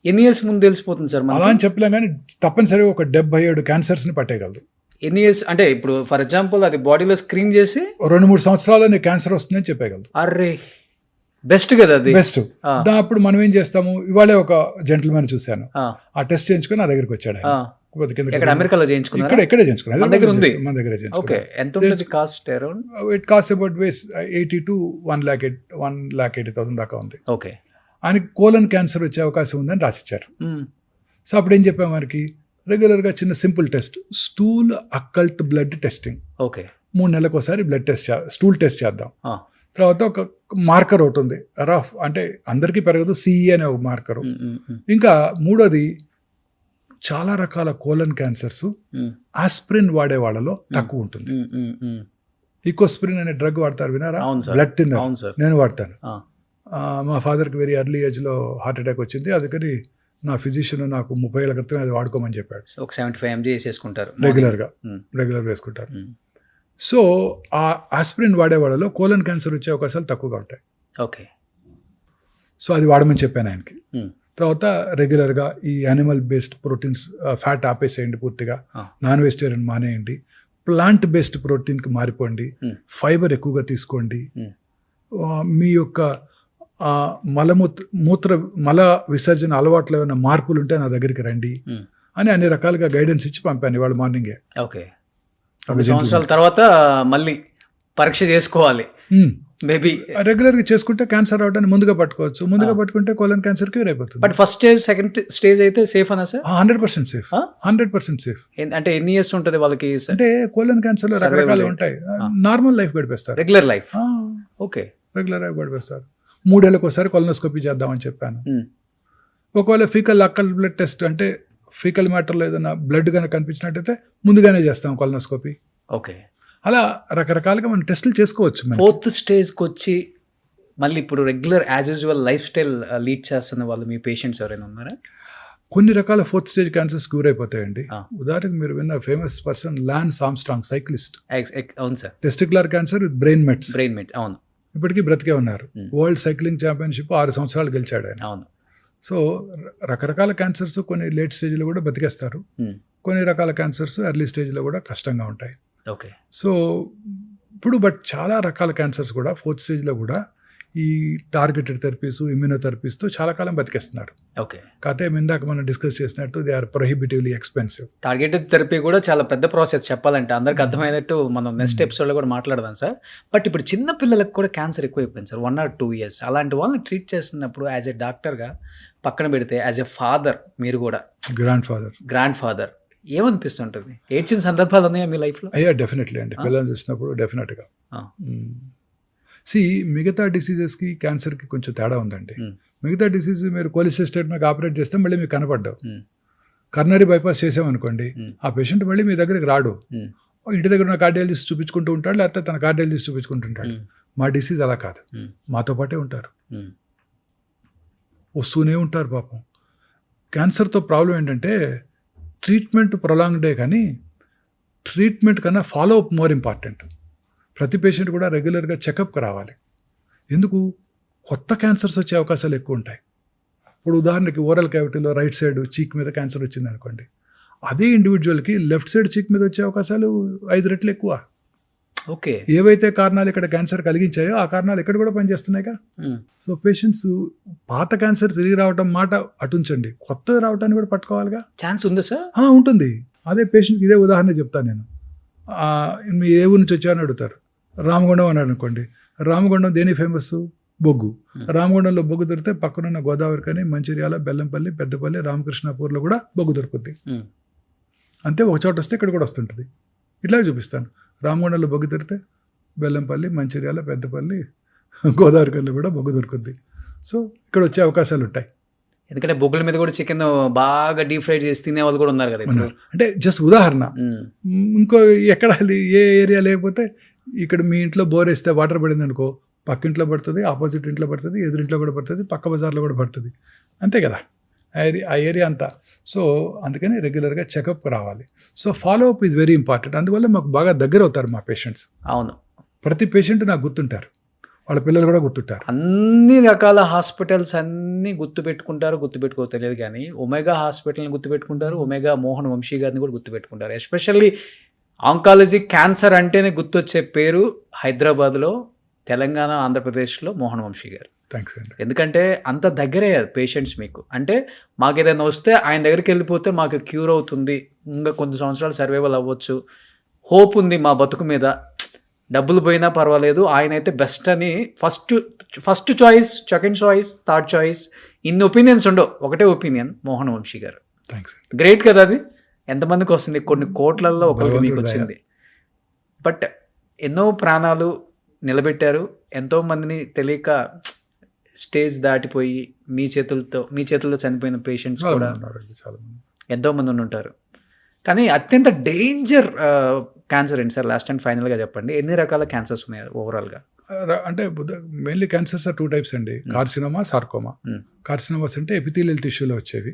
ఎన్ని ఇయర్స్ ముందు తెలిసిపోతుంది సార్ అలా అని చెప్పలేం కానీ తప్పనిసరిగా ఒక 77 క్యాన్సర్స్ని పట్టేయగలదు. ఎన్ని ఇయర్స్ అంటే ఇప్పుడు ఫర్ ఎగ్జాంపుల్ అది బాడీలో స్క్రీన్ చేసి 2-3 సంవత్సరాల్లో నీకు క్యాన్సర్ వస్తుందని చెప్పగలదు. అర్రే బెస్ట్ కదా అది. బెస్ట్. అప్పుడు మనం ఏం చేస్తాము, ఇవాళే ఒక జెంటిల్మెన్ చూశాను, ఆ, ఆ టెస్ట్ చేయించుకొని నా దగ్గరికి వచ్చాడు. ఆ. ఎక్కడ అమెరికాలో చేయించుకున్నారా? ఇక్కడే చేయించుకున్నాను. మన దగ్గర ఉంది. మన దగ్గర ఓకే. ఎంత ఉంటుంది cost around? It cost about 80 to 1,80,000 దాకా ఉంది. ఓకే. ఆయనకి కోలన్ క్యాన్సర్ వచ్చే అవకాశం ఉందని రాసిచ్చారు. ఉమ్, సో అప్పుడు ఏం చెప్పాము వారికి, రెగ్యులర్గా చిన్న simple test, stool occult blood testing. Okay. 3 నెలలకు ఒకసారి బ్లడ్ టెస్ట్ స్టూల్ టెస్ట్ చేద్దాం. ఆ, తర్వాత ఒక మార్కర్ ఒకటి ఉంది, రఫ్ అంటే అందరికీ పెరగదు, సిఈ అనే ఒక మార్కరు. ఉమ్, ఉమ్, ఉమ్, ఇంకా మూడోది, చాలా రకాల కోలన్ క్యాన్సర్స్ ఉమ్, ఆస్ప్రిన్ వాడే వాళ్ళలో తక్కువ ఉంటుంది. ఉమ్, ఉమ్, ఉమ్. ఈకోస్ప్రిన్ అనే డ్రగ్ వాడతారు, వినారా? అవును సార్. Blood thinner. అవును సార్. నేను వాడతాను. ఆ, మా ఫాదర్కి వెరీ ఎర్లీ ఏజ్లో హార్ట్ అటాక్ వచ్చింది, అందుకని నా ఫిజిషియన్ నాకు 30 ఏళ్ళ క్రితం అది వాడుకోమని చెప్పాడు. సో ఒక 75 mg వేసేసుకుంటారు రెగ్యులర్గా ఉమ్, వేసుకుంటారు. ఉమ్. సో ఆ ఆస్ప్రిన్ వాడే వాళ్ళలో కోలన్ క్యాన్సర్ వచ్చే అవకాశాలు తక్కువగా ఉంటాయి. ఓకే. సో అది వాడమని చెప్పాను ఆయనకి. ఉమ్, తర్వాత రెగ్యులర్గా ఈ యానిమల్ బేస్డ్ ప్రోటీన్స్, ఫ్యాట్ ఆపేసేయండి పూర్తిగా, ఆ. నాన్ వెజిటేరియన్ మానేయండి, ప్లాంట్ బేస్డ్ ప్రోటీన్కి మారిపోండి, ఉమ్, ఫైబర్ ఎక్కువగా తీసుకోండి, ఉమ్, మీ యొక్క మల విసర్జన అలవాట్లు ఏమైనా మార్పులు ఉంటే నా దగ్గరికి రండి ఉమ్. అని అన్ని రకాలుగా గైడెన్స్ ఇచ్చి పంపాను ఇవాళ మార్నింగే. ఓకే. 2 సంవత్సరాల తర్వాత మళ్ళీ పరీక్ష చేసుకోవాలి మేబీ. రెగ్యులర్గా చేసుకుంటే క్యాన్సర్ రావడానికి ముందుగా పట్టుకోవచ్చు, ముందుగా పట్టుకుంటే కోలన్ క్యాన్సర్ క్యూర్ అయిపోతుంది. But first stage second stage అయితే సేఫ్ అనా సార్? 100% సేఫ్. 100% సేఫ్. అంటే ఎన్ని ఇయర్స్ ఉంటుంది వాళ్ళకి? అంటే కోలన్ క్యాన్సర్ లో Survival రకరకాలు rate. ఉంటాయి. నార్మల్ లైఫ్ గడిపేస్తారు, regular life. Okay. Regular life గడిపేస్తారు. 3 ఏళ్ళకి ఒకసారి కొలనోస్కోపీ చేద్దామని చెప్పాను. ఒకవేళ ఫీకల్ అక్కల్ బ్లడ్ టెస్ట్ అంటే ఫీకల్ మ్యాటర్లో ఏదైనా బ్లడ్ కనుక కనిపించినట్టయితే ముందుగానే చేస్తాం కొలనోస్కోపీ. ఓకే. అలా రకరకాలుగా మనం టెస్టులు చేసుకోవచ్చు. 4th స్టేజ్కి వచ్చి మళ్ళీ ఇప్పుడు regular as usual life style lead చేస్తున్న వాళ్ళు మీ పేషెంట్స్ ఎవరైనా ఉన్నారా? కొన్ని రకాల 4th స్టేజ్ క్యాన్సర్స్ క్యూర్ అయిపోతాయండి. ఆ. ఉదాహరణకు మీరు విన్న famous person Lance Armstrong, cyclist. అవును sir. Testicular cancer with brain mets. Brain met. అవును. ఇప్పటికీ బ్రతికే ఉన్నారు. వరల్డ్ సైక్లింగ్ ఛాంపియన్షిప్ 6 సంవత్సరాలు గెలిచాడు ఆయన. అవును. సో రకరకాల క్యాన్సర్స్ కొన్ని లేట్ స్టేజ్లో కూడా బతికేస్తారు, కొన్ని రకాల క్యాన్సర్స్ ఎర్లీ స్టేజ్లో కూడా కష్టంగా ఉంటాయి. ఓకే. సో ఇప్పుడు చాలా రకాల క్యాన్సర్స్ కూడా 4th స్టేజ్లో కూడా ఈ టార్గెటెడ్ థెరపీస్, ఇమ్యూనోథెరపీస్తో చాలా కాలం బతికేస్తున్నారు. ఓకే. కాకపోతే ఇందాక మనం డిస్కస్ చేసినట్టు they are prohibitively expensive. Targeted therapy కూడా చాలా పెద్ద ప్రాసెస్ చెప్పాలంటే, అందరికి అర్థమయ్యేటట్టు మనం నెక్స్ట్ ఎపిసోడ్లో కూడా మాట్లాడదాం సార్. బట్ ఇప్పుడు చిన్న పిల్లలకు కూడా క్యాన్సర్ ఎక్కువైపోయింది సార్, 1 or 2 years. అలాంటి వాళ్ళని ట్రీట్ చేస్తున్నప్పుడు యాజ్ ఎ డాక్టర్గా పక్కన పెడితే యాజ్ ఎ ఫాదర్, మీరు కూడా గ్రాండ్ ఫాదర్, ఏమనిపిస్తుంటుంది? ఏడ్చిన సందర్భాలు ఉన్నాయా మీ లైఫ్లో? అయ్యా డెఫినెట్లీ అండి. పిల్లల్ని చూసినప్పుడు డెఫినెట్గా. మిగతా డిసీజెస్కి క్యాన్సర్కి కొంచెం తేడా ఉందండి. మిగతా డిసీజ్ మీరు కోలిసిస్టేట్ మీకు ఆపరేట్ చేస్తే మళ్ళీ మీకు కనపడ్డావు. కర్నరీ బైపాస్ చేసామనుకోండి, ఆ పేషెంట్ మళ్ళీ మీ దగ్గరికి రాడు. ఇంటి దగ్గర ఉన్న కార్డియాలజిస్ట్ చూపించుకుంటూ ఉంటాడు, లేకపోతే తన కార్డియాలజిస్ట్ చూపించుకుంటుంటాడు. మా డిసీజ్ అలా కాదు, మాతో పాటే ఉంటారు, వస్తూనే ఉంటారు. పాపం క్యాన్సర్తో ప్రాబ్లం ఏంటంటే ట్రీట్మెంట్ ప్రొలాంగ్డే, కానీ ట్రీట్మెంట్ కన్నా ఫాలో అప్ మోర్ ఇంపార్టెంట్. ప్రతి పేషెంట్ కూడా రెగ్యులర్గా చెకప్కి రావాలి. ఎందుకు? కొత్త క్యాన్సర్స్ వచ్చే అవకాశాలు ఎక్కువ ఉంటాయి. ఇప్పుడు ఉదాహరణకి ఓరల్ క్యావిటీలో రైట్ సైడ్ చీక్ మీద క్యాన్సర్ వచ్చింది అనుకోండి, అదే ఇండివిజువల్కి లెఫ్ట్ సైడ్ చీక్ మీద వచ్చే అవకాశాలు 5 రెట్లు ఎక్కువ. ఓకే. ఏవైతే కారణాలు ఇక్కడ క్యాన్సర్ కలిగించాయో ఆ కారణాలు ఇక్కడ కూడా పనిచేస్తున్నాయిగా. సో పేషెంట్స్ పాత క్యాన్సర్ తిరిగి రావటం మాట అటుంచండి, కొత్తది రావటాన్ని కూడా పట్టుకోవాలిగా. ఛాన్స్ ఉందా సార్? ఉంటుంది. అదే పేషెంట్కి ఇదే ఉదాహరణ చెప్తాను నేను. మీ ఏ ఊరి నుంచి వచ్చారని అడుగుతారు. రామగుండం అన్నారు అనుకోండి, రామగుండం దేని ఫేమస్? బొగ్గు. రామగుండంలో బొగ్గు దొరికితే పక్కనున్న గోదావరి కానీ, మంచిర్యాల, బెల్లంపల్లి, పెద్దపల్లి, రామకృష్ణాపూర్లో కూడా బొగ్గు దొరుకుతుంది. అంతే, ఒక చోట వస్తే ఇక్కడ కూడా వస్తుంటుంది. ఇట్లాగే చూపిస్తాను. రామగుండంలో బొగ్గు దొరికితే బెల్లంపల్లి, మంచిర్యాల, పెద్దపల్లి, గోదావరి కళ్ళు కూడా బొగ్గు దొరుకుద్ది. సో ఇక్కడ వచ్చే అవకాశాలు ఉంటాయి. ఎందుకంటే బొగ్గుల మీద కూడా చికెన్ బాగా డీప్ ఫ్రై చేసి తినే వాళ్ళు కూడా ఉన్నారు కదా ఇప్పుడు. అంటే జస్ట్ ఉదాహరణ. ఇంకో ఎక్కడ ఏ ఏరియా లేకపోతే ఇక్కడ మీ ఇంట్లో బోర్ వేస్తే వాటర్ పడింది అనుకో, పక్కింట్లో పడుతుంది, ఆపోజిట్ ఇంట్లో పడుతుంది, ఎదురింట్లో కూడా పడుతుంది, పక్క బజార్లో కూడా పడుతుంది. అంతే కదా ఆ ఏరియా అంతా. సో అందుకని రెగ్యులర్గా చెకప్ రావాలి. So follow up is very important. అందువల్ల మాకు బాగా దగ్గర అవుతారు మా పేషెంట్స్. అవును, ప్రతి పేషెంట్ నాకు గుర్తుంటారు, వాళ్ళ పిల్లలు కూడా గుర్తుంటారు. అన్ని రకాల హాస్పిటల్స్ అన్నీ గుర్తుపెట్టుకో తెలియదు కానీ ఒమేగా హాస్పిటల్ని గుర్తుపెట్టుకుంటారు, ఒమేగా మోహన్ వంశీ గారిని కూడా గుర్తుపెట్టుకుంటారు. ఎస్పెషల్లీ ఆంకాలజీ క్యాన్సర్ అంటేనే గుర్తొచ్చే పేరు హైదరాబాద్లో, తెలంగాణ, ఆంధ్రప్రదేశ్లో మోహన్ వంశీ గారు. థ్యాంక్స్ అండి. ఎందుకంటే అంత దగ్గరే పేషెంట్స్ మీకు. అంటే మాకు ఏదైనా వస్తే ఆయన దగ్గరికి వెళ్ళిపోతే మాకు క్యూర్ అవుతుంది, ఇంకా కొన్ని సంవత్సరాలు సర్వైవల్ అవ్వచ్చు, హోప్ ఉంది మా బతుకు మీద, డబ్బులు పోయినా పర్వాలేదు, ఆయన అయితే బెస్ట్ అని first choice, second choice, third choice, ఇన్ని ఒపీనియన్స్ ఉండవు, ఒకటే ఒపీనియన్ మోహన్ వంశీ గారు. థ్యాంక్స్. గ్రేట్ కదా అది. ఎంతమందికి వస్తుంది? కొన్ని కోట్లల్లో ఒకరికి మీకు వచ్చింది. బట్ ఎన్నో ప్రాణాలు నిలబెట్టారు, ఎంతోమందిని తెలియక స్టేజ్ దాటిపోయి మీ చేతుల్లో చనిపోయిన పేషెంట్స్ కూడా ఎంతోమంది ఉంటారు. కానీ అత్యంత డేంజర్ క్యాన్సర్ ఏంటి సార్? లాస్ట్ అండ్ ఫైనల్గా చెప్పండి, ఎన్ని రకాల క్యాన్సర్స్ ఉన్నాయి ఓవరాల్గా? అంటే మెయిన్లీ క్యాన్సర్స్ 2 types అండి. Carcinoma, sarcoma. కార్సినోమాస్ అంటే ఎపిథీలియల్ టిష్యూలో వచ్చేవి,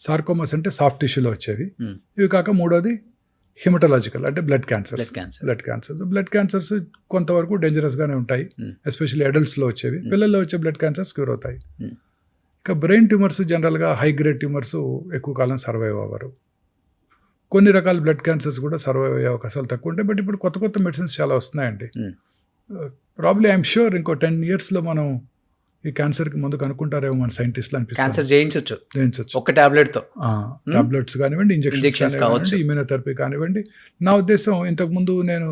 సార్కోమాస్ అంటే సాఫ్ట్ టిష్యూలో వచ్చేవి. ఇవి కాక మూడోది హిమటలాజికల్ అంటే బ్లడ్ క్యాన్సర్స్. బ్లడ్ క్యాన్సర్స్ కొంతవరకు డేంజరస్గానే ఉంటాయి, ఎస్పెషల్లీ అడల్ట్స్లో వచ్చేవి. పిల్లల్లో వచ్చే బ్లడ్ క్యాన్సర్స్ క్యూర్ అవుతాయి. ఇక బ్రెయిన్ ట్యూమర్స్ జనరల్గా హై గ్రేడ్ ట్యూమర్స్ ఎక్కువ కాలం సర్వైవ్ అవ్వరు. కొన్ని రకాల బ్లడ్ క్యాన్సర్స్ కూడా సర్వైవ్ అయ్యే అవకాశాలు తక్కువ ఉంటాయి. బట్ ఇప్పుడు కొత్త మెడిసిన్స్ చాలా వస్తున్నాయండి. ప్రాబ్లీ ఐఎమ్ షూర్ ఇంకో 10 yearsలో మనం ఈ క్యాన్సర్కి ముందు కనుక్కుంటారేమో మన సైంటిస్టులు అనిపిస్తుంది. క్యాన్సర్ జయించవచ్చు ఒక టాబ్లెట్తో. టాబ్లెట్స్ కానివ్వండి, ఇంజెక్షన్స్ కానివ్వండి, ఇమ్యూనోథెరపీ కానివ్వండి. నా ఉద్దేశం ఇంతకుముందు నేను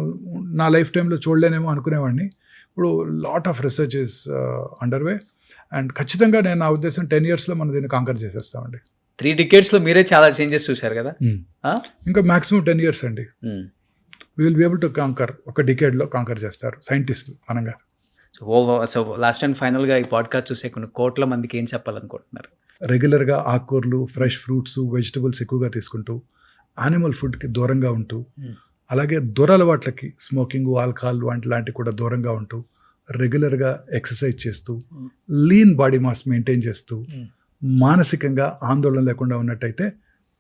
నా లైఫ్ టైంలో చూడలేనేమో అనుకునేవాడిని. ఇప్పుడు lot of research is underway and ఖచ్చితంగా నేను నా ఉద్దేశం 10 yearsలో మనం దీన్ని కాంకర్ చేసేస్తామండి. 3 decades మీరు చాలా చేంజెస్ చూశారు కదా. ఇంకా మాక్సిమం 10 years అండి. We will be able to conquer. ఒక డికేడ్లో కాంకర్ చేస్తారు సైంటిస్టులు, మనం కాదు. సో లాస్ట్ అండ్ ఫైనల్గా ఈ పాడ్కాస్ట్ చూసే కొన్ని కోట్ల మందికి ఏం చెప్పాలనుకుంటున్నారు? రెగ్యులర్గా ఆకుకూరలు, ఫ్రెష్ ఫ్రూట్స్, వెజిటబుల్స్ ఎక్కువగా తీసుకుంటూ, యానిమల్ ఫుడ్కి దూరంగా ఉంటూ, అలాగే దురలవాట్లకి స్మోకింగ్, ఆల్కహాల్ లాంటివి కూడా దూరంగా ఉంటూ, రెగ్యులర్గా ఎక్సర్సైజ్ చేస్తూ, లీన్ బాడీ మాస్ మెయింటైన్ చేస్తూ, మానసికంగా ఆందోళన లేకుండా ఉన్నట్టయితే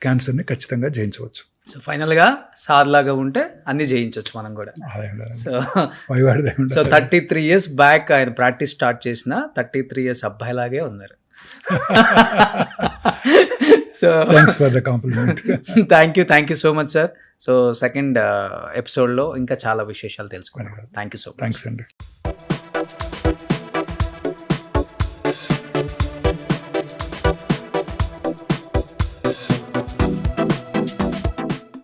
క్యాన్సర్ని ఖచ్చితంగా జయించవచ్చు. సో ఫైనల్గా సార్లాగా ఉంటే అన్ని జయించవచ్చు మనం కూడా. సో 33 years బ్యాక్ ఆయన ప్రాక్టీస్ స్టార్ట్ చేసిన 33 years అబ్బాయిలాగే ఉన్నారు. So thanks for the complement. Thank you so much sir. So second ఎపిసోడ్లో ఇంకా చాలా విశేషాలు తెలుసుకున్నాం. Thank you so much. Thanks అండి.